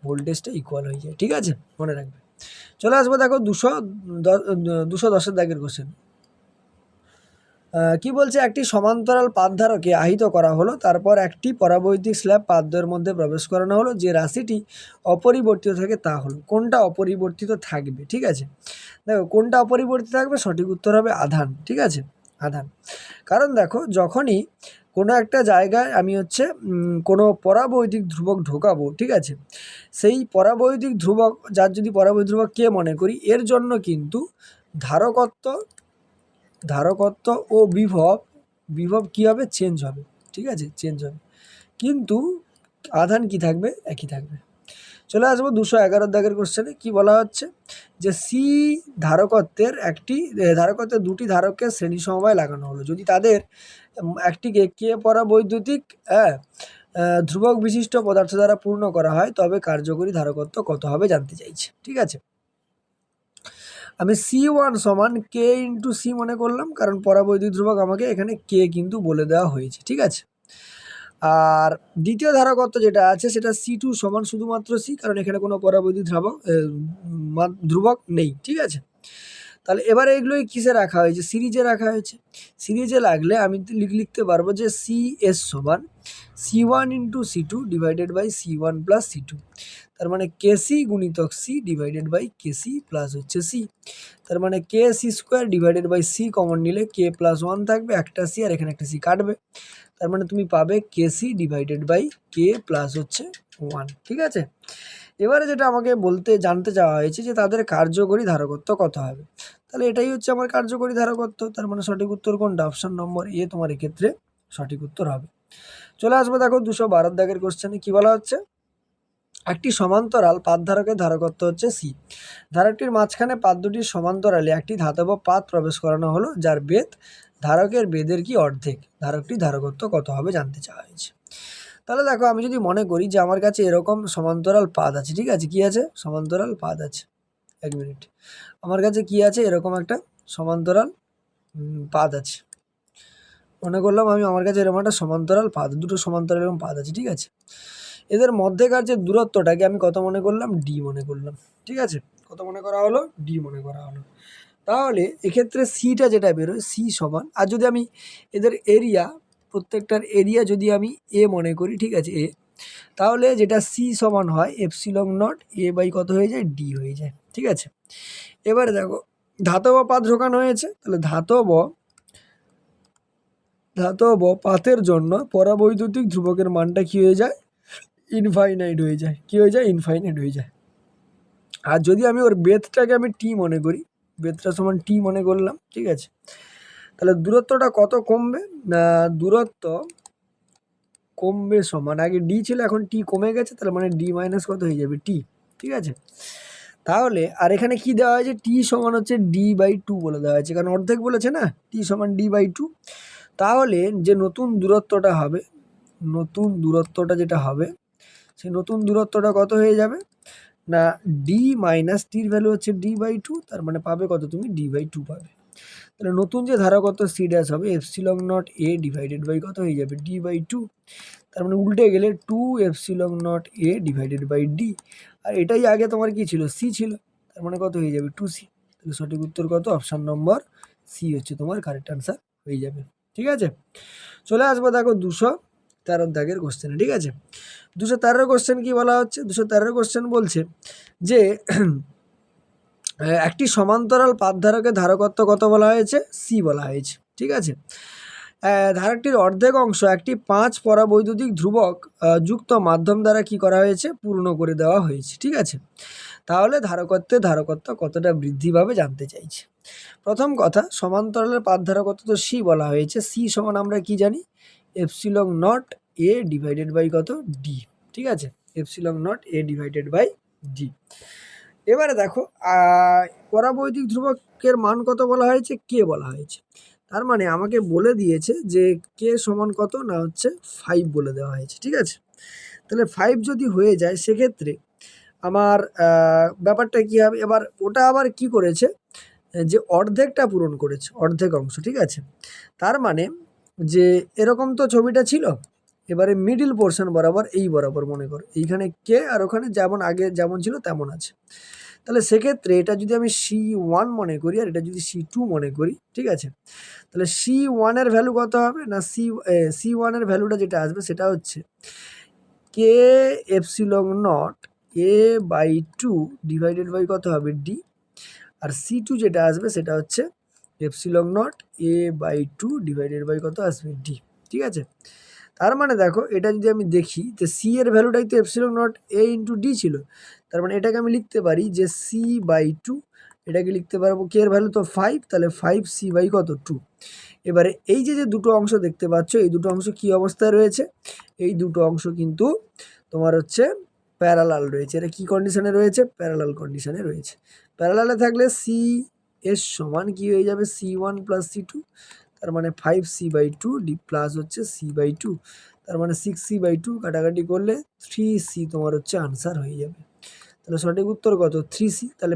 ভোল্টেজটা ইকুয়াল হয়ে যায়, ঠিক আছে, মনে রাখবে। চলে আসবো দেখো 210 দাগের কোশ্চেন। কি বলছে, একটি সমান্তরাল পাতধারকে আহিত করা হলো, তারপর একটি পরাবৈদ্যুতিক স্ল্যাব পাতদ্বয়ের মধ্যে প্রবেশ করানো হলো, যে রাশিটি অপরিবর্তিত থাকে তা হলো, কোনটা অপরিবর্তিত থাকবে, ঠিক আছে। দেখো কোনটা অপরিবর্তিত থাকবে, সঠিক উত্তর হবে আধান, ঠিক আছে, আধান। কারণ দেখো যখনই কোনো একটা জায়গায় আমি হচ্ছে কোনো পরাবৈদ্যুতিক ধ্রুবক ঢোকাবো, ঠিক আছে, সেই পরাবৈদ্যুতিক ধ্রুবক, যার যদি পরাবৈদ্যুতিক ধ্রুবক কে মনে করি, এর জন্য কিন্তু ধারকত্ব ও বিভব কী হবে, চেঞ্জ হবে, ঠিক আছে, চেঞ্জ হবে, কিন্তু আধান কি থাকবে, একই থাকবে। চলে আসবো 211 দাগের কোশ্চেনে। কি বলা হচ্ছে, যে সি ধারকত্বের দুটি ধারককে শ্রেণী সমবায় লাগানো হলো, যদি তাদের একটিকে কে পরাবৈদ্যুতিক ধ্রুবক বিশিষ্ট পদার্থ দ্বারা পূর্ণ করা হয়, তবে কার্যকরী ধারকত্ব কত হবে জানতে চাইছে, ঠিক আছে। আমি C1 সমান কে ইন্টু সি মনে করলাম, কারণ পরাবৈদ্যুতিক ধ্রুবক আমাকে এখানে কে কিন্তু বলে দেওয়া হয়েছে, ঠিক আছে। আর দ্বিতীয় ধারকত্ব যেটা আছে সেটা C2 সমান শুধুমাত্র সি, কারণ এখানে কোনো পরাবৈদ্যুতিক ধ্রুবক নেই, ঠিক আছে। তাহলে এবারে এগুলোই কিসে রাখা হয়েছে, সিরিজে রাখা হয়েছে। সিরিজে লাগলে আমি লিখতে পারবো যে CS সমান C1 into C2 divided by C1 plus C2, তার মানে কেসি গুণিতক C divided by KC plus হচ্ছে সি, তার মানে K C square divided by C common নিলে কে প্লাস 1 থাকবে, একটা সি আর এখানে একটা সি কাটবে, তার মানে তুমি পাবে কেসি ডিভাইডেড বাই কে প্লাস হচ্ছে 1, ঠিক আছে। এবারে যেটা আমাকে জানতে চাওয়া হয়েছে যে তাদের কার্যকরী ধারকত্ব কত হবে, তাহলে এটাই হচ্ছে আমার কার্যকরী ধারকত্ব, তার মানে সঠিক উত্তর কোনটা, অপশন নম্বর এ তোমার এক্ষেত্রে সঠিক উত্তর হবে। চলে আসবো দেখো 212 দাগের কোশ্চেনে। কি বলা হচ্ছে, একটি সমান্তরাল পাতধারকের ধারকত্ব হচ্ছে সি, ধারকটির মাঝখানে পাত দুটির সমান্তরালে একটি ধাতব পাত প্রবেশ করানো হলো, যার বেদ ধারকের বেদের কি অর্ধেক, ধারকটির ধারকত্ব কত হবে জানতে চাওয়া হয়েছে। তাহলে দেখো আমি যদি মনে করি যে আমার কাছে এরকম সমান্তরাল পাত আছে, ঠিক আছে, কি আছে, সমান্তরাল পাত আছে, এক মিনিট, আমার কাছে কি আছে, এরকম একটা সমান্তরাল পাত আছে, মনে করলাম আমি আমার কাছে এরকম একটা সমান্তরাল পাত, দুটো সমান্তরাল এরকম পাত আছে, ঠিক আছে। এদের মধ্যেকার যে দূরত্বটাকে আমি কত মনে করলাম, ডি মনে করলাম, ঠিক আছে, কত মনে করা হলো, ডি মনে করা হলো। তাহলে এক্ষেত্রে সিটা যেটা বেরোয় সি সমান, আর যদি আমি এদের এরিয়া, প্রত্যেকটার এরিয়া যদি আমি এ মনে করি, ঠিক আছে, এ, তাহলে যেটা সি সমান হয় এপসিলন নট এ বাই কত হয়ে যায়, ডি হয়ে যায়, ঠিক আছে। এবারে দেখো ধাতব পাত ঢোকানো হয়েছে, তাহলে ধাতব পাতের জন্য পরাবৈদ্যুতিক ধ্রুবকের মানটা কি হয়ে যায়, ইনফাইনাইট হয়ে যায়, কি হয়ে যায়, ইনফাইনাইট হয়ে যায়। আর যদি আমি ওর বেধটাকে আমি টি মনে করি, বেধটা সমান টি মনে করলাম, ঠিক আছে, তাহলে দূরত্বটা কত কমবে, না দূরত্ব কমবে সমান, আগে ডি ছিল এখন টি কমে গেছে, তাহলে মানে ডি মাইনাস কত হয়ে যাবে, টি, ঠিক আছে। তাহলে আর এখানে কি দেওয়া হয়েছে, টি সমান হচ্ছে ডি বাই টু বলে দেওয়া হয়েছে, কারণ অর্ধেক বলেছে না, টি সমান ডি বাই টু। তাহলে যে নতুন দূরত্বটা হবে, নতুন দূরত্বটা যেটা হবে, সেই নতুন দূরত্বটা কত হয়ে যাবে, না ডি মাইনাস টির ভ্যালু হচ্ছে ডি বাই টু, তার মানে পাবে কত, তুমি ডি বাই টু পাবে। তাহলে নতুন যে ধারকত্ব সি ড্যাশ হবে epsilon naught A divided by কত হয়ে যাবে, ডি বাই টু, তার মানে উল্টে গেলে 2 epsilon naught A divided by D, আর এটাই আগে তোমার কি ছিল, সি ছিল, তার মানে কত হয়ে যাবে, 2c। তাহলে সঠিক উত্তর কত, অপশান নম্বর সি হচ্ছে তোমার কারেক্ট আনসার হয়ে যাবে, ঠিক আছে। চলে আসবো দেখো 213 দাগের কোশ্চেনে, ঠিক আছে। 213 কোশ্চেন কি বলা হচ্ছে, 213 কোশ্চেন বলছে যে একটি সমান্তরাল পাতধারকের ধারকত্ব কত বলা হয়েছে, সি বলা হয়েছে, ঠিক আছে। ধারকটির অর্ধেক অংশ একটি 5 পরাবৈদ্যুতিক ধ্রুবক যুক্ত মাধ্যম দ্বারা কি করা হয়েছে, পূর্ণ করে দেওয়া হয়েছে, ঠিক আছে। তাহলে ধারকত্ব কতটা বৃদ্ধি পাবে জানতে চাইছে। প্রথম কথা, সমান্তরালের পাতধারকত্ব তো সি বলা হয়েছে, সি সমান আমরা কি জানি, epsilon naught A divided by কত, ডি, ঠিক আছে, epsilon naught A divided by D. এবারে দেখো পরাবৈদ্যুতিক ধ্রুবকের মান কত বলা হয়েছে, কে বলা হয়েছে, তার মানে আমাকে বলে দিয়েছে যে কে সমান কত, না হচ্ছে 5 বলে দেওয়া হয়েছে, ঠিক আছে। তাহলে 5 যদি হয়ে যায় সেক্ষেত্রে আমার ব্যাপারটা কী হবে, এবার ওটা আবার কি করেছে, যে অর্ধেকটা পূরণ করেছে, অর্ধেক অংশ, ঠিক আছে। তার মানে যে এরকম তো ছবিটা ছিল, এবারে মিডিল পোর্শন বরাবর এই বরাবর মনে করো এইখানে কে আর ওখানে যেমন আগে যেমন ছিল তেমন আছে। তাহলে সেক্ষেত্রে এটা যদি আমি C1 মনে করি আর এটা যদি C2 মনে করি, ঠিক আছে, তাহলে C1 এর ভ্যালু কত হবে না C1 এর ভ্যালুটা যেটা আসবে সেটা হচ্ছে K epsilon naught a/2 divided by কত হবে D, আর C2 যেটা আসবে সেটা হচ্ছে epsilon naught a/2 divided by কত আসবে D, ঠিক আছে। তার মানে দেখো এটা যদি আমি দেখি যে সি এর ভ্যালুটাই তো epsilon not a into D ছিল, তার মানে এটাকে আমি লিখতে পারি যে C/2, এটাকে লিখতে পারবো কে এর ভ্যালু তো 5, তাহলে 5C/ কত 2। এবারে এই যে দুটো অংশ দেখতে পাচ্ছ, এই দুটো অংশ কি অবস্থায় রয়েছে, এই দুটো অংশ কিন্তু তোমার হচ্ছে প্যারালাল রয়েছে। এটা কি কন্ডিশনে রয়েছে, প্যারালাল কন্ডিশনে রয়েছে। প্যারালালে থাকলে সি এর সমান কি হয়ে যাবে C1 প্লাস C2, তার মানে 5C/2 ডি প্লাস হচ্ছে C/2, তার মানে 6C/2 কাটাকাটি করলে 3C তোমার হচ্ছে আনসার হয়ে যাবে। তাহলে সঠিক উত্তর কত 3C। তাহলে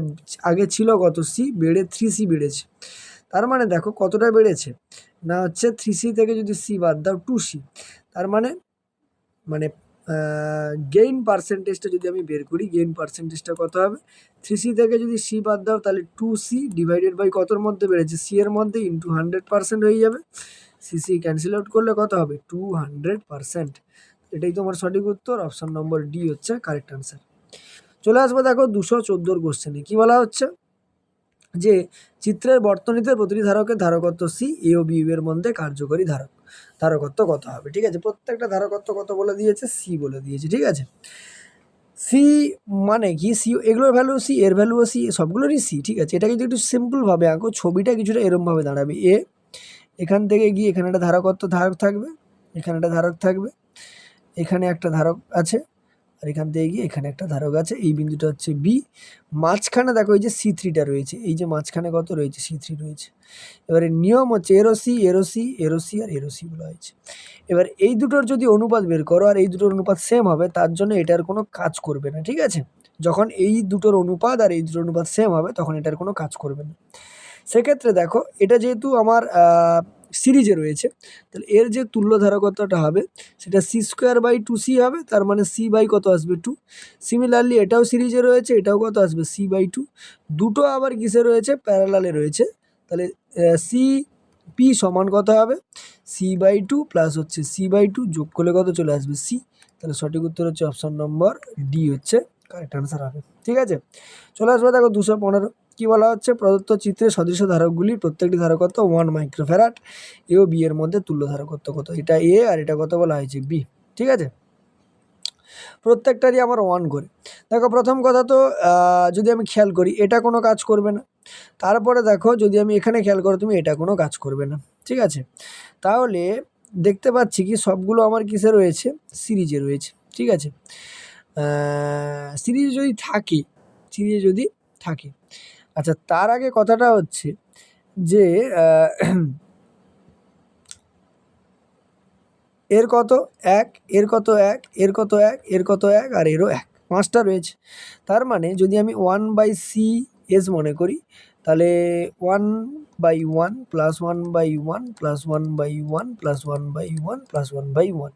আগে ছিল কত C, বেড়ে 3C বেড়েছে। তার মানে দেখো কতটা বেড়েছে না হচ্ছে 3C থেকে যদি C বাদ দাও 2C, তার মানে মানে গেইন পার্সেন্টেজটা যদি আমি বের করি, গেইন পার্সেন্টেজটা কত হবে, 3C থেকে যদি C বাদ দাও তাহলে 2C ডিভাইডেড বাই কতর মধ্যে বেড়েছে, C এর মধ্যে ইন্টু 100% হয়ে যাবে। CC ক্যান্সেল আউট করলে কত হবে 200%। এটাই তোমার সঠিক উত্তর, অপশন নম্বর ডি হচ্ছে কারেক্ট আনসার। চলে আসবো দেখো 214 কোশ্চেনে কি বলা হচ্ছে যে চিত্রের বর্তনীতে প্রতিটি ধারকের ধারকত্ব C, A ও B এর মধ্যে কার্যকরী ধারকত্ব কত হবে, ঠিক আছে। প্রত্যেকটা ধারকত্ব কত বলে দিয়েছে, C বলে দিয়েছে, ঠিক আছে। সি মানে কি, সি এগুলোর ভ্যালু সি, এর ভ্যালুও সি, সবগুলোরই সি, ঠিক আছে। এটাকে যদি একটু সিম্পলভাবে আঁকো, ছবিটা কিছুটা এরমভাবে দাঁড়াবে, এ এখান থেকে গিয়ে এখানে একটা ধারকত্ব ধারক থাকবে, এখানে একটা ধারক থাকবে, এখানে একটা ধারক আছে, আর এখান থেকে গিয়ে এখানে একটা ধারক আছে, এই বিন্দুটা হচ্ছে বি। মাঝখানে দেখো এই যে C3টা রয়েছে, এই যে মাঝখানে কত রয়েছে C3 রয়েছে। এবারে নিয়ম হচ্ছে এরো সি এরো সি এরো সি আর এরো সি বলা হয়েছে। এবার এই দুটোর যদি অনুপাত বের করো আর এই দুটোর অনুপাত সেম হবে, তার জন্য এটার কোনো কাজ করবে না, ঠিক আছে। যখন এই দুটোর অনুপাত আর এই দুটোর অনুপাত সেম হবে তখন এটার কোনো কাজ করবে না। সেক্ষেত্রে দেখো এটা যেহেতু আমার সিরিজে রয়েছে, তাহলে এর যে তুল্য ধারকত্বটা হবে সেটা C²/2C হবে, তার মানে C/ কত আসবে 2। সিমিলারলি এটাও সিরিজে রয়েছে, এটাও কত আসবে C/2। দুটো আবার কিসে রয়েছে, প্যারালালে রয়েছে, তাহলে CP সমান কত হবে C/2 প্লাস হচ্ছে C/2 যোগ করলে কত চলে আসবে C। তাহলে সঠিক উত্তর হচ্ছে অপশন নম্বর ডি হচ্ছে কারেক্ট আনসার হবে, ঠিক আছে। চলে আসবে দেখো 215 কি বলা হচ্ছে, প্রদত্ত চিত্রে সদৃশ ধারকগুলির প্রত্যেকটি ধারকত্ব 1 মাইক্রোফ্যারাড, এ ও বি এর মধ্যে তুল্য ধারকত্ব কত, এটা এ আর এটা কত বলা হয়েছে বি, ঠিক আছে। প্রত্যেকটারই আমার 1 করে। দেখো প্রথম কথা তো যদি আমি খেয়াল করি এটা কোনো কাজ করবে না, তারপরে দেখো যদি আমি এখানে খেয়াল করো তুমি, এটা কোনো কাজ করবে না, ঠিক আছে। তাহলে দেখতে পাচ্ছি কি সবগুলো আমার কিসে রয়েছে, সিরিজে রয়েছে, ঠিক আছে। সিরিজে যদি থাকে, আচ্ছা তার আগে কথাটা হচ্ছে যে এর কত 1, এর কত 1, এর কত 1, এর কত 1 আর এরও 1, 5টা রয়েছে। তার মানে যদি আমি 1/CS মনে করি, তাহলে 1/1 প্লাস 1/1 প্লাস 1/1 প্লাস 1/1 প্লাস 1/1,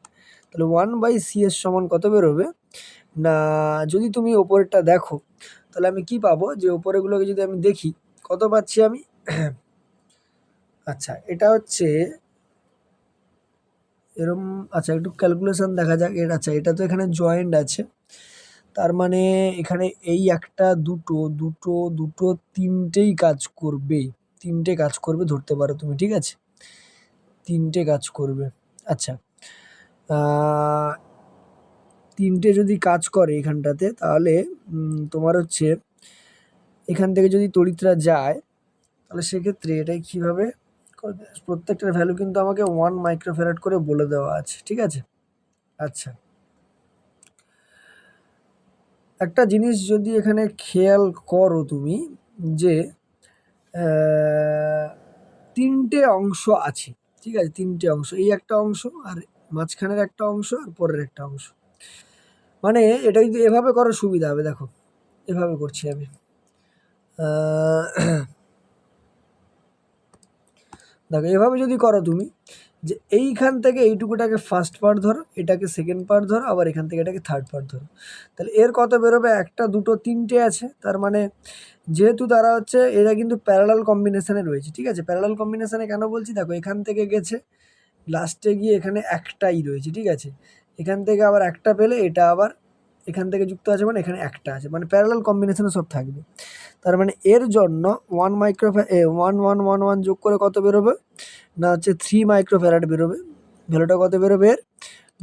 তাহলে 1/CS সমান কত বেরোবে না, যদি তুমি ওপরেরটা দেখো তাহলে আমি কি পাবো, যে ওপরেগুলোকে যদি আমি দেখি কত পাচ্ছি আমি আচ্ছা এটা হচ্ছে এরম, আচ্ছা একটু ক্যালকুলেশন দেখা যাক এর। আচ্ছা এটা তো এখানে জয়েন্ট আছে, তার মানে এখানে এই একটা দুটো দুটো দুটো তিনটেই কাজ করবে, তিনটে কাজ করবে ধরতে পারো তুমি, ঠিক আছে, তিনটে কাজ করবে। আচ্ছা তিনটে যদি কাজ করে এখানটাতে, তাহলে তোমার হচ্ছে এখান থেকে যদি তড়িৎরা যায় তাহলে সেক্ষেত্রে এটাই কীভাবে করবে, প্রত্যেকটার ভ্যালু কিন্তু আমাকে 1 মাইক্রোফ্যারাড করে বলে দেওয়া আছে, ঠিক আছে। আচ্ছা একটা জিনিস যদি এখানে খেয়াল করো তুমি, যে তিনটে অংশ আছে, ঠিক আছে, তিনটে অংশ, এই একটা অংশ আর মাঝখানের একটা অংশ আর পরের একটা অংশ, মানে এটা যদি এভাবে করার সুবিধা হবে, দেখো এভাবে করছি আমি, দেখো এভাবে যদি করো তুমি, যে এইখান থেকে এইটুকুটাকে ফার্স্ট পার্ট ধরো, এটাকে সেকেন্ড পার্ট ধরো, আবার এখান থেকে এটাকে থার্ড পার্ট ধরো, তাহলে এর কত বেরোবে? একটা, দুটো, তিনটে আছে। তার মানে যেহেতু তারা হচ্ছে এরা কিন্তু প্যারালাল কম্বিনেশনে রয়েছে, ঠিক আছে? প্যারালাল কম্বিনেশনে কেন বলছি? দেখো এখান থেকে গেছে, লাস্টে গিয়ে এখানে একটাই রয়েছে, ঠিক আছে? এখান থেকে আবার একটা পেলে এটা আবার এখান থেকে যুক্ত আছে, মানে এখানে একটা আছে, মানে প্যারালাল কম্বিনেশনে সব থাকবে। তার মানে এর জন্য 1 যোগ করে কত বেরোবে? না হচ্ছে 3 মাইক্রোফ্যারাড বেরোবে। ভ্যালুটা কত বেরোবে এর?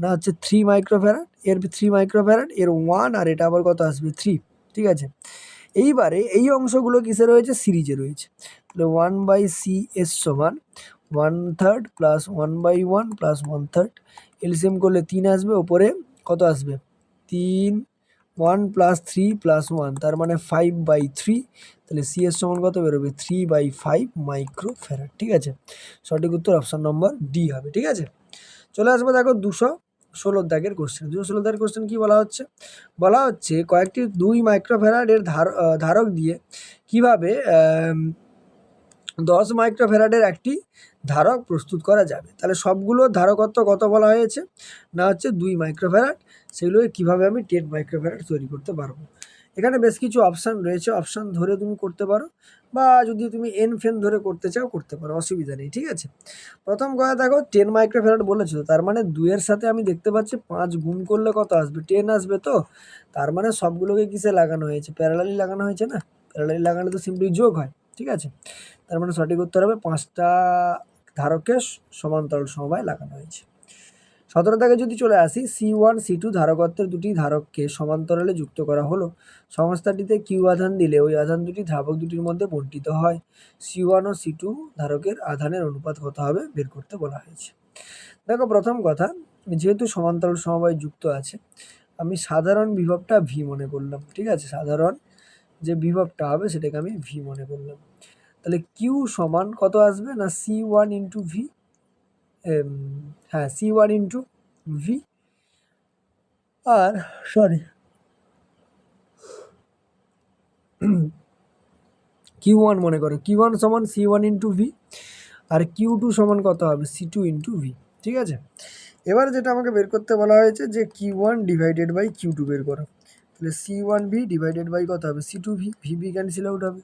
না হচ্ছে 3 মাইক্রোফ্যারাড, এর 3 মাইক্রোফ্যারাড, এর 1, আর এটা আবার কত আসবে? 3, ঠিক আছে? এইবারে এই অংশগুলো কিসে রয়েছে? সিরিজে রয়েছে। তাহলে 1/CS সমান 1/3 প্লাস 1/1 প্লাস 1/3, এলসিএম করলে 3 আসবে, ওপরে কত আসবে? 3, 1 প্লাস 3 প্লাস 1, তার মানে 5/3। তাহলে সিএস সমান কত বেরোবে? 3/5 মাইক্রোফ্যারাড, ঠিক আছে? সঠিক উত্তর অপশান নম্বর ডি হবে, ঠিক আছে? চলে আসবো দেখো 216 দাগের কোশ্চেন। 216 দাগের কোশ্চেন কি বলা হচ্ছে? বলা হচ্ছে কয়েকটি 2 মাইক্রোফ্যারাডের ধারক দিয়ে কিভাবে 10 মাইক্রোফ্যারাডের একটি ধারক প্রস্তুত করা যাবে। তাহলে সবগুলো ধারকত্ব কত বলা হয়েছে? না হচ্ছে 2 মাইক্রোফ্যারাড। সেগুলোকে কীভাবে আমি 10 মাইক্রোফ্যারাড তৈরি করতে পারবো। এখানে বেশ কিছু অপশান রয়েছে, অপশান ধরে তুমি করতে পারো, বা যদি তুমি এন ফেন ধরে করতে চাও করতে পারো, অসুবিধা নেই, ঠিক আছে? প্রথম কথা দেখো 10 মাইক্রোফ্যারাড বলেছিল, তার মানে 2 এর সাথে আমি দেখতে পাচ্ছি 5 গুণ করলে কত আসবে? 10 আসবে। তো তার মানে সবগুলোকে কিসে লাগানো হয়েছে? প্যারালালি লাগানো হয়েছে না? প্যারালালি লাগালে তো সিম্পলি যোগ হয়, ঠিক আছে? তার মানে সঠিক উত্তর হবে 5টা ধারককে সমান্তরাল সমবায়ে লাগানো হয়েছে। 17 দাগে যদি চলে আসি, C1 C2 ধারকত্বের দুটি ধারককে সমান্তরালে যুক্ত করা হলো। সংস্থাটিতে কিউ আধান দিলে ওই আধান দুটি ধারক দুটির মধ্যে বণ্টিত হয়। C1 ও C2 ধারকের আধানের অনুপাত কত হবে বের করতে বলা হয়েছে। দেখো প্রথম কথা, যেহেতু সমান্তরাল সমবায় যুক্ত আছে, আমি সাধারণ বিভবটা ভি মনে করলাম, ঠিক আছে? সাধারণ যে বিভবটা হবে সেটাকে আমি ভি মনে করলাম। তাহলে কিউ সমান কত আসবে? না C1 ইন্টু ভি, হ্যাঁ C1 ইন্টু ভি, আর সরি Q1 মনে করো, Q1 সমান C1 ইন্টু ভি, আর Q2 সমান কত হবে? C2 ইন্টু ভি, ঠিক আছে? এবার যেটা আমাকে বের করতে বলা হয়েছে যে Q1 ডিভাইডেড বাই Q2 বের করো। তাহলে C1 ভি ডিভাইডেড বাই কত হবে? C2 V, V cancel out হবে,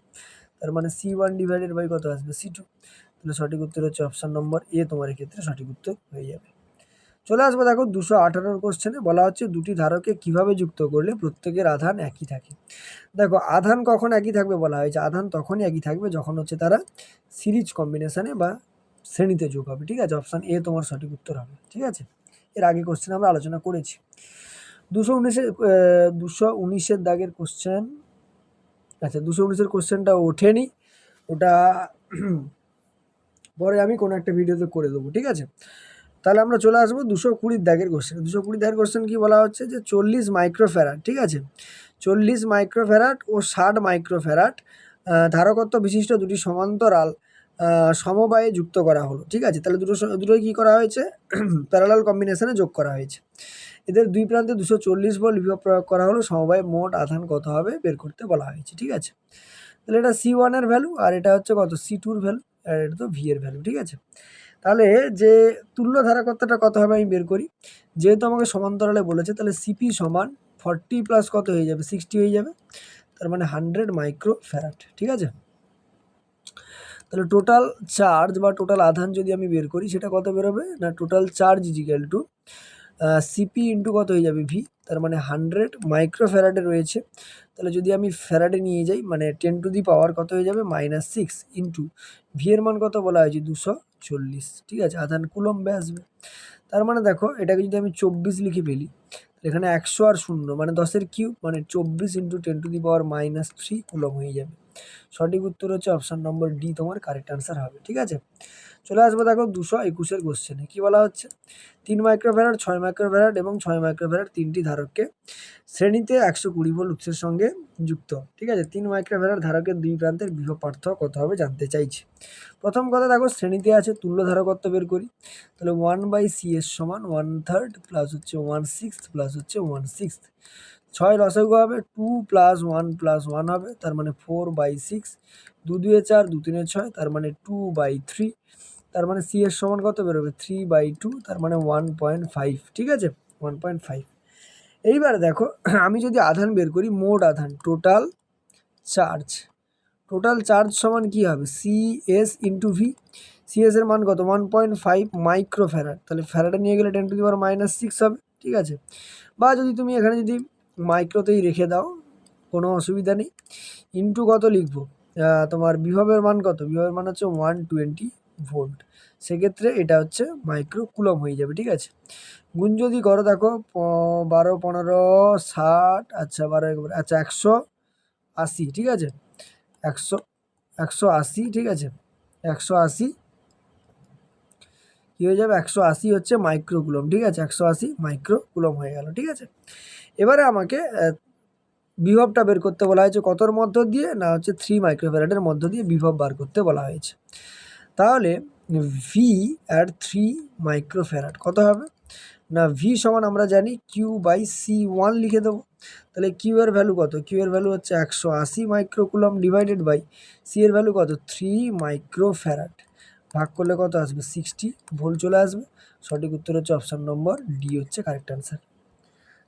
তার মানে C1 ডিভাইডেড বাই কত আসবে? C2। তাহলে সঠিক উত্তর হচ্ছে অপশান নম্বর এ, তোমার এক্ষেত্রে সঠিক উত্তর হয়ে যাবে। চলে আসবো দেখো 218 কোশ্চেনে, বলা হচ্ছে দুটি ধারকে কিভাবে যুক্ত করলে প্রত্যেকের আধান একই থাকে। দেখো আধান কখন একই থাকবে বলা হয়েছে? আধান তখনই একই থাকবে যখন হচ্ছে তারা সিরিজ কম্বিনেশনে বা শ্রেণীতে যোগ হবে, ঠিক আছে? অপশান এ তোমার সঠিক উত্তর হবে, ঠিক আছে? এর আগে কোশ্চেন আমরা আলোচনা করেছি। 219-এর দাগের কোশ্চেন, আচ্ছা 219-এর কোশ্চেনটা ওঠেনি, ওটা পরে আমি কোনো একটা ভিডিওতে করে দেবো, ঠিক আছে? তাহলে আমরা চলে আসবো 220 দাগের কোশ্চেন। 220 দাগের কোশ্চেন কি বলা হচ্ছে? যে 40 মাইক্রোফ্যারাড, ঠিক আছে? 40 মাইক্রোফ্যারাড ও 60 মাইক্রোফ্যারাড ধারকত্ব বিশিষ্ট দুটি সমান্তরাল সমবায়ে যুক্ত করা হলো, ঠিক আছে? তাহলে দুটোই কী করা হয়েছে? প্যারালাল কম্বিনেশনে যোগ করা হয়েছে। এদের দুই প্রান্তে 240 ভোল্ট বিভব প্রয়োগ করা হলো। সমবায়ে মোট আধান কত হবে বের করতে বলা হয়েছে, ঠিক আছে? তাহলে এটা C1 এর ভ্যালু, আর এটা হচ্ছে কত? C2 এর ভ্যালু, আর এটা তো ভি এর ভ্যালু, ঠিক আছে? তাহলে যে তুল্য ধারকত্বটা কত হবে আমি বের করি। যেহেতু আমাকে সমান্তরালে বলেছে, তাহলে সিপি সমান 40 প্লাস কত হয়ে যাবে? 60 হয়ে যাবে, তার মানে 100 মাইক্রোফ্যারাড, ঠিক আছে? তাহলে টোটাল চার্জ বা টোটাল আধান যদি আমি বের করি, সেটা কত বেরোবে? না total charge is equal to CP into কত হয়ে যাবে? ভি, তার মানে 100 মাইক্রোফ্যারাডে রয়েছে। তাহলে যদি আমি ফ্যারাডে নিয়ে যাই, মানে 10 টু দি পাওয়ার কত হয়ে যাবে? -6 ইন্টু ভি এর মান কত বলা হয়েছে? 240, ঠিক আছে? আধান কুলম্বে আসবে। তার মানে দেখো এটাকে যদি আমি 24 লিখে ফেলি, এখানে 100 আর 0 মানে 10-এর কিউব, মানে 24 into 10 two the power -3 coulomb হয়ে যাবে। সঠিক উত্তর হচ্ছে অপশান নম্বর ডি, তোমার কারেক্ট আনসার হবে, ঠিক আছে? চলে আসবো দেখো 221-এর কোশ্চেনে। কী বলা হচ্ছে? 3 মাইক্রোফ্যারাড, 6 মাইক্রোফ্যারাড এবং 6 মাইক্রোফ্যারাড তিনটি ধারককে শ্রেণীতে 120 ভোল্ট উৎসের সঙ্গে যুক্ত, ঠিক আছে? 3 মাইক্রোফ্যারাড ধারকের দুই প্রান্তের বিভব পার্থক্য কত হবে জানতে চাইছি। প্রথম কথা দেখো শ্রেণীতে আছে, তুল্য ধারকত্ব বের করি। তাহলে 1/CS সমান 1/3 প্লাস হচ্ছে 1/6 প্লাস হচ্ছে 1/6। 6 লসাগু হবে 2 প্লাস 1 প্লাস 1 হবে, তার মানে 4/6। 2 2 4, 2 3 6, তার মানে 2/3। তার মানে সি এর সমান কত বেরোবে 3/2, তার মানে 1.5, ঠিক আছে 1.5। এইবারে দেখো আমি যদি আধান বের করি, মোট আধান টোটাল চার্জ সমান কি হবে সিএস ইন্টু ভি। সিএস এর মান কত 1.5 মাইক্রোফ্যারাড, তাহলে ফ্যারাডে নিয়ে গেলে 10⁻⁻6 হবে, ঠিক আছে। বা যদি তুমি এখানে যদি মাইক্রোতেই রেখে দাও কোনো অসুবিধা নেই। ইন্টু কত লিখবো, তোমার বিভবের মান কত, বিভবের মান হচ্ছে 120 ভোল্ট, সেক্ষেত্রে এটা হচ্ছে মাইক্রো কুলম হয়ে যাবে, ঠিক আছে। গুণ যদি করো দেখো 12, 15, 60, আচ্ছা 12, আচ্ছা 180, ঠিক আছে 180, ঠিক আছে 180 কী হয়ে যাবে 180 হচ্ছে মাইক্রো কুলম, ঠিক আছে 180 মাইক্রো কুলম হয়ে গেল, ঠিক আছে। এবারে আমাকে বিভবটা বের করতে বলা হয়েছে কতর মধ্য দিয়ে, না হচ্ছে 3 মাইক্রোফ্যারাডের মধ্য দিয়ে বিভব বার করতে বলা হয়েছে। তাহলে ভি অ্যাট 3 মাইক্রোফ্যারাড কত হবে, না ভি সমান আমরা জানি Q/C1 লিখে দেবো। তাহলে কিউ এর ভ্যালু কত, কিউ এর ভ্যালু হচ্ছে 180 মাইক্রোকুলম ডিভাইডেড বাই সি এর ভ্যালু কত 3 মাইক্রোফ্যারাড, ভাগ করলে কত আসবে 60 ভোল্ট চলে আসবে। সঠিক উত্তর হচ্ছে অপশান নম্বর ডি হচ্ছে কারেক্ট অ্যান্সার।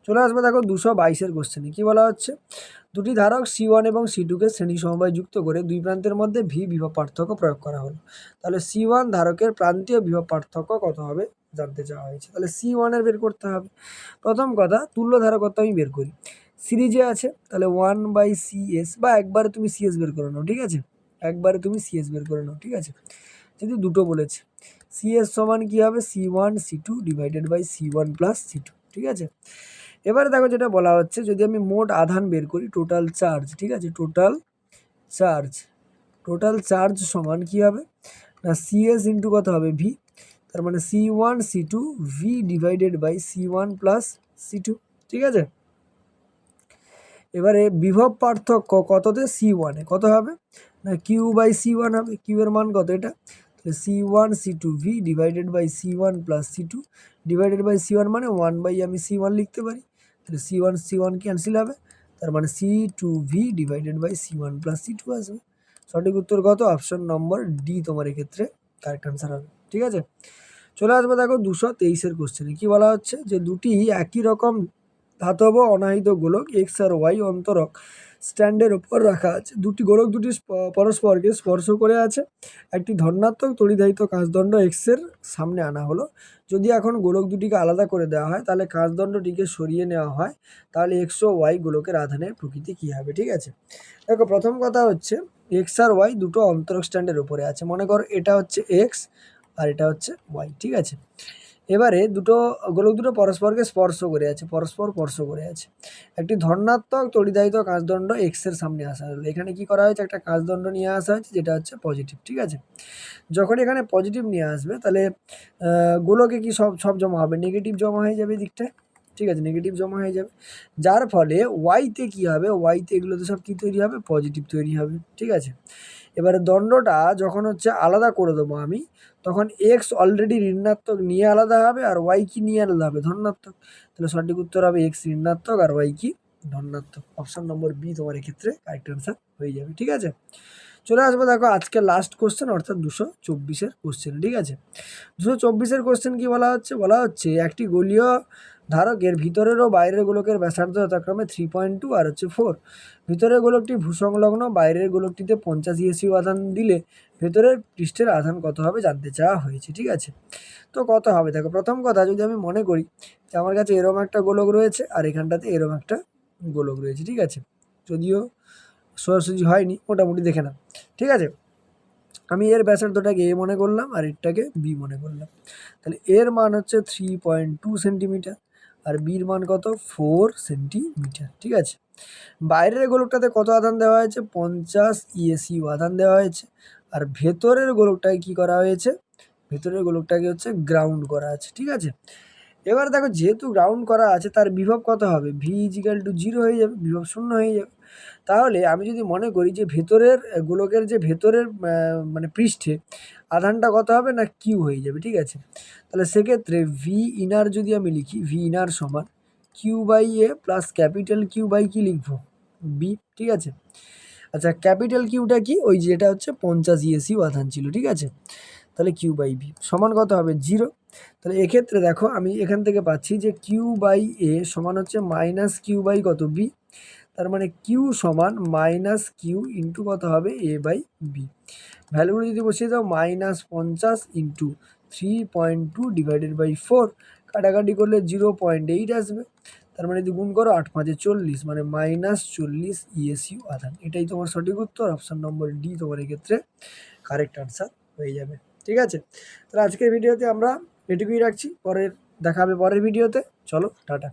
চলে আসবে দেখো 222-এর কোশ্চেনে কী বলা হচ্ছে, দুটি ধারক C1 এবং C2কে শ্রেণী সমবায় যুক্ত করে দুই প্রান্তের মধ্যে ভি বিভব পার্থক্য প্রয়োগ করা হলো। তাহলে C1 ধারকের প্রান্তীয় বিভব পার্থক্য কত হবে জানতে চাওয়া হয়েছে। তাহলে C1 এর বের করতে হবে। প্রথম কথা তুল্য ধারকত্ব আমি বের করি, সিরিজে আছে তাহলে 1/CS, বা একবারে তুমি CS বের করে নাও, ঠিক আছে একবারে তুমি CS বের করে নাও, ঠিক আছে যদি দুটো বলেছে। CS সমান কী হবে C1C2 divided by C1 plus C2, ঠিক আছে। এবারে দেখো যেটা বলা হচ্ছে, যদি আমি মোট আধান বের করি টোটাল চার্জ, ঠিক আছে টোটাল চার্জ সমান কী হবে, না CS ইন্টু কত হবে ভি, তার মানে C1C2 V divided by C1 plus C2, ঠিক আছে। এবারে বিভব পার্থক্য কততে C1-এ কত হবে, না Q/C1 হবে, কিউ এর মান কত এটা, তাহলে C1C2 V divided by C1 plus C2 divided by C1 মানে 1/, আমি C1 লিখতে পারি, তাহলে C1 ক্যান্সেল হবে, তার মানে C2V divided by C1 plus C2 আসবে। সঠিক উত্তর কত, অপশন নম্বর ডি তোমার এক্ষেত্রে কারেক্ট অ্যান্সার হবে, ঠিক আছে। চলে আসবে দেখো 223-এর কোশ্চেনে কী বলা হচ্ছে, যে দুটি একই রকম ধাতব অনাহিত গোলক এক্স আর ওয়াই অন্তরক স্ট্যান্ডের ওপর রাখা আছে। দুটি গোলক দুটি পরস্পরকে স্পর্শ করে আছে। একটি ধনাত্মক তড়িদাহিত কাঁচদণ্ড এক্সের সামনে আনা হলো। যদি এখন গোলক দুটিকে আলাদা করে দেওয়া হয়, তাহলে কাঁচদণ্ডটিকে সরিয়ে নেওয়া হয়, তাহলে এক্স ও ওয়াই গোলকের আধানের প্রকৃতি কী হবে, ঠিক আছে। দেখো প্রথম কথা হচ্ছে এক্স আর ওয়াই দুটো অন্তরক স্ট্যান্ডের ওপরে আছে, মনে করো এটা হচ্ছে এক্স আর এটা হচ্ছে ওয়াই, ঠিক আছে। এবারে গোলক দুটো পরস্পরকে স্পর্শ করে আছে। একটি ধনাত্মক তড়িদাহিত কাঁচদণ্ড এক্সের সামনে আসা হলো। এখানে কি করা হয়েছে, একটা কাঁচদণ্ড নিয়ে আসা হয়েছে যেটা হচ্ছে পজিটিভ, ঠিক আছে। যখন এখানে পজিটিভ নিয়ে আসবে তাহলে গোলকে কি সব জমা হবে, নেগেটিভ জমা হয়ে যাবে দিকটায়, ঠিক আছে নেগেটিভ জমা হয়ে যাবে, যার ফলে ওয়াইতে কী হবে, ওয়াইতে এগুলোতে সব কী তৈরি হবে, পজিটিভ তৈরি হবে, ঠিক আছে। এবারে দণ্ডটা যখন হচ্ছে আলাদা করে দেবো আমি, তখন এক্স অলরেডি ঋণাত্মক নিয়ে আলাদা হবে, আর ওয়াই কি নিয়ে আলাদা হবে, ধনাত্মক। তাহলে সঠিক উত্তর হবে এক্স ঋণাত্মক আর ওয়াই কি ধনাত্মক। অপশান নম্বর বি তোমার এক্ষেত্রে কারেক্ট অ্যান্সার হয়ে যাবে, ঠিক আছে। চলে আসবো দেখো আজকে লাস্ট কোশ্চেন, অর্থাৎ 224-এর কোশ্চেন, ঠিক আছে। 224-এর কোশ্চেন কি বলা হচ্ছে একটি গোলীয় ধারকের ভিতরের ও বাইরের গোলকের ব্যাসার্ধ যথাক্রমে 3.2 আর হচ্ছে 4। ভিতরের গোলকটি ভূসংলগ্ন, বাইরের গোলকটিতে 50 ESU আধান দিলে ভেতরের পৃষ্ঠের আধান কত হবে জানতে চাওয়া হয়েছে, ঠিক আছে। তো কত হবে দেখো, প্রথম কথা যদি আমি মনে করি যে আমার কাছে এরম একটা গোলক রয়েছে আর এখানটাতে এরম একটা গোলক রয়েছে, ঠিক আছে, যদিও সোজাসুজি হয়নি, মোটামুটি দেখে নাও, ঠিক আছে। আমি এর ব্যাসার্ধটাকে এ মনে করলাম আর এরটাকে বি মনে করলাম। তাহলে এর মান হচ্ছে 3.2 সেন্টিমিটার আর বির মান কত 4 সেন্টিমিটার, ঠিক আছে। বাইরের গোলকটাতে কত আধান দেওয়া হয়েছে, 50 ESU আধান দেওয়া হয়েছে। আর ভেতরের গোলকটাকে কি করা হয়েছে, ভেতরের গোলকটাকে হচ্ছে গ্রাউন্ড করা আছে, ঠিক আছে। এবার দেখো যেহেতু গ্রাউন্ড করা আছে তার বিভব কত হবে, V=0 হয়ে যাবে, বিভব 0 হয়ে যাবে। তাহলে আমি যদি মনে করি যে ভেতরের গোলকের যে ভেতরের মানে পৃষ্ঠে আধানটা কত হবে, না কিউ হয়ে যাবে, ঠিক আছে। তাহলে সেক্ষেত্রে ভি ইনার যদি আমি লিখি, ভি ইনার সমান Q/A প্লাস ক্যাপিটাল Q/, কি লিখবো বি, ঠিক আছে। আচ্ছা ক্যাপিটাল কিউটা কি, ওই যেটা হচ্ছে 50 ESU আধান ছিল, ঠিক আছে। তাহলে কিউ বাই বি সমান কত হবে 0। তাহলে এক্ষেত্রে দেখো আমি এখান থেকে পাচ্ছি যে কিউ বাই এ সমান হচ্ছে মাইনাস কিউ বাই কত বি, তার মানে কিউ সমান মাইনাস কিউ ইন্টু কত হবে এ বাই বি। ভ্যালুগুলো যদি বসিয়ে দাও -50 ইন্টু 3.2 ডিভাইডেড বাই 4, কাটাকাটি করলে 0.8 আসবে। তার মানে যদি গুণ করো 8 5 40, মানে -40 ইএসইউ আধান। এটাই তোমার সঠিক উত্তর, অপশান নম্বর ডি তোমার এক্ষেত্রে কারেক্ট আনসার হয়ে যাবে। ঠিক আছে, তাহলে আজকের ভিডিওতে আমরা এটুকুই রাখছি, দেখা হবে পরের ভিডিওতে। চলো টাটা।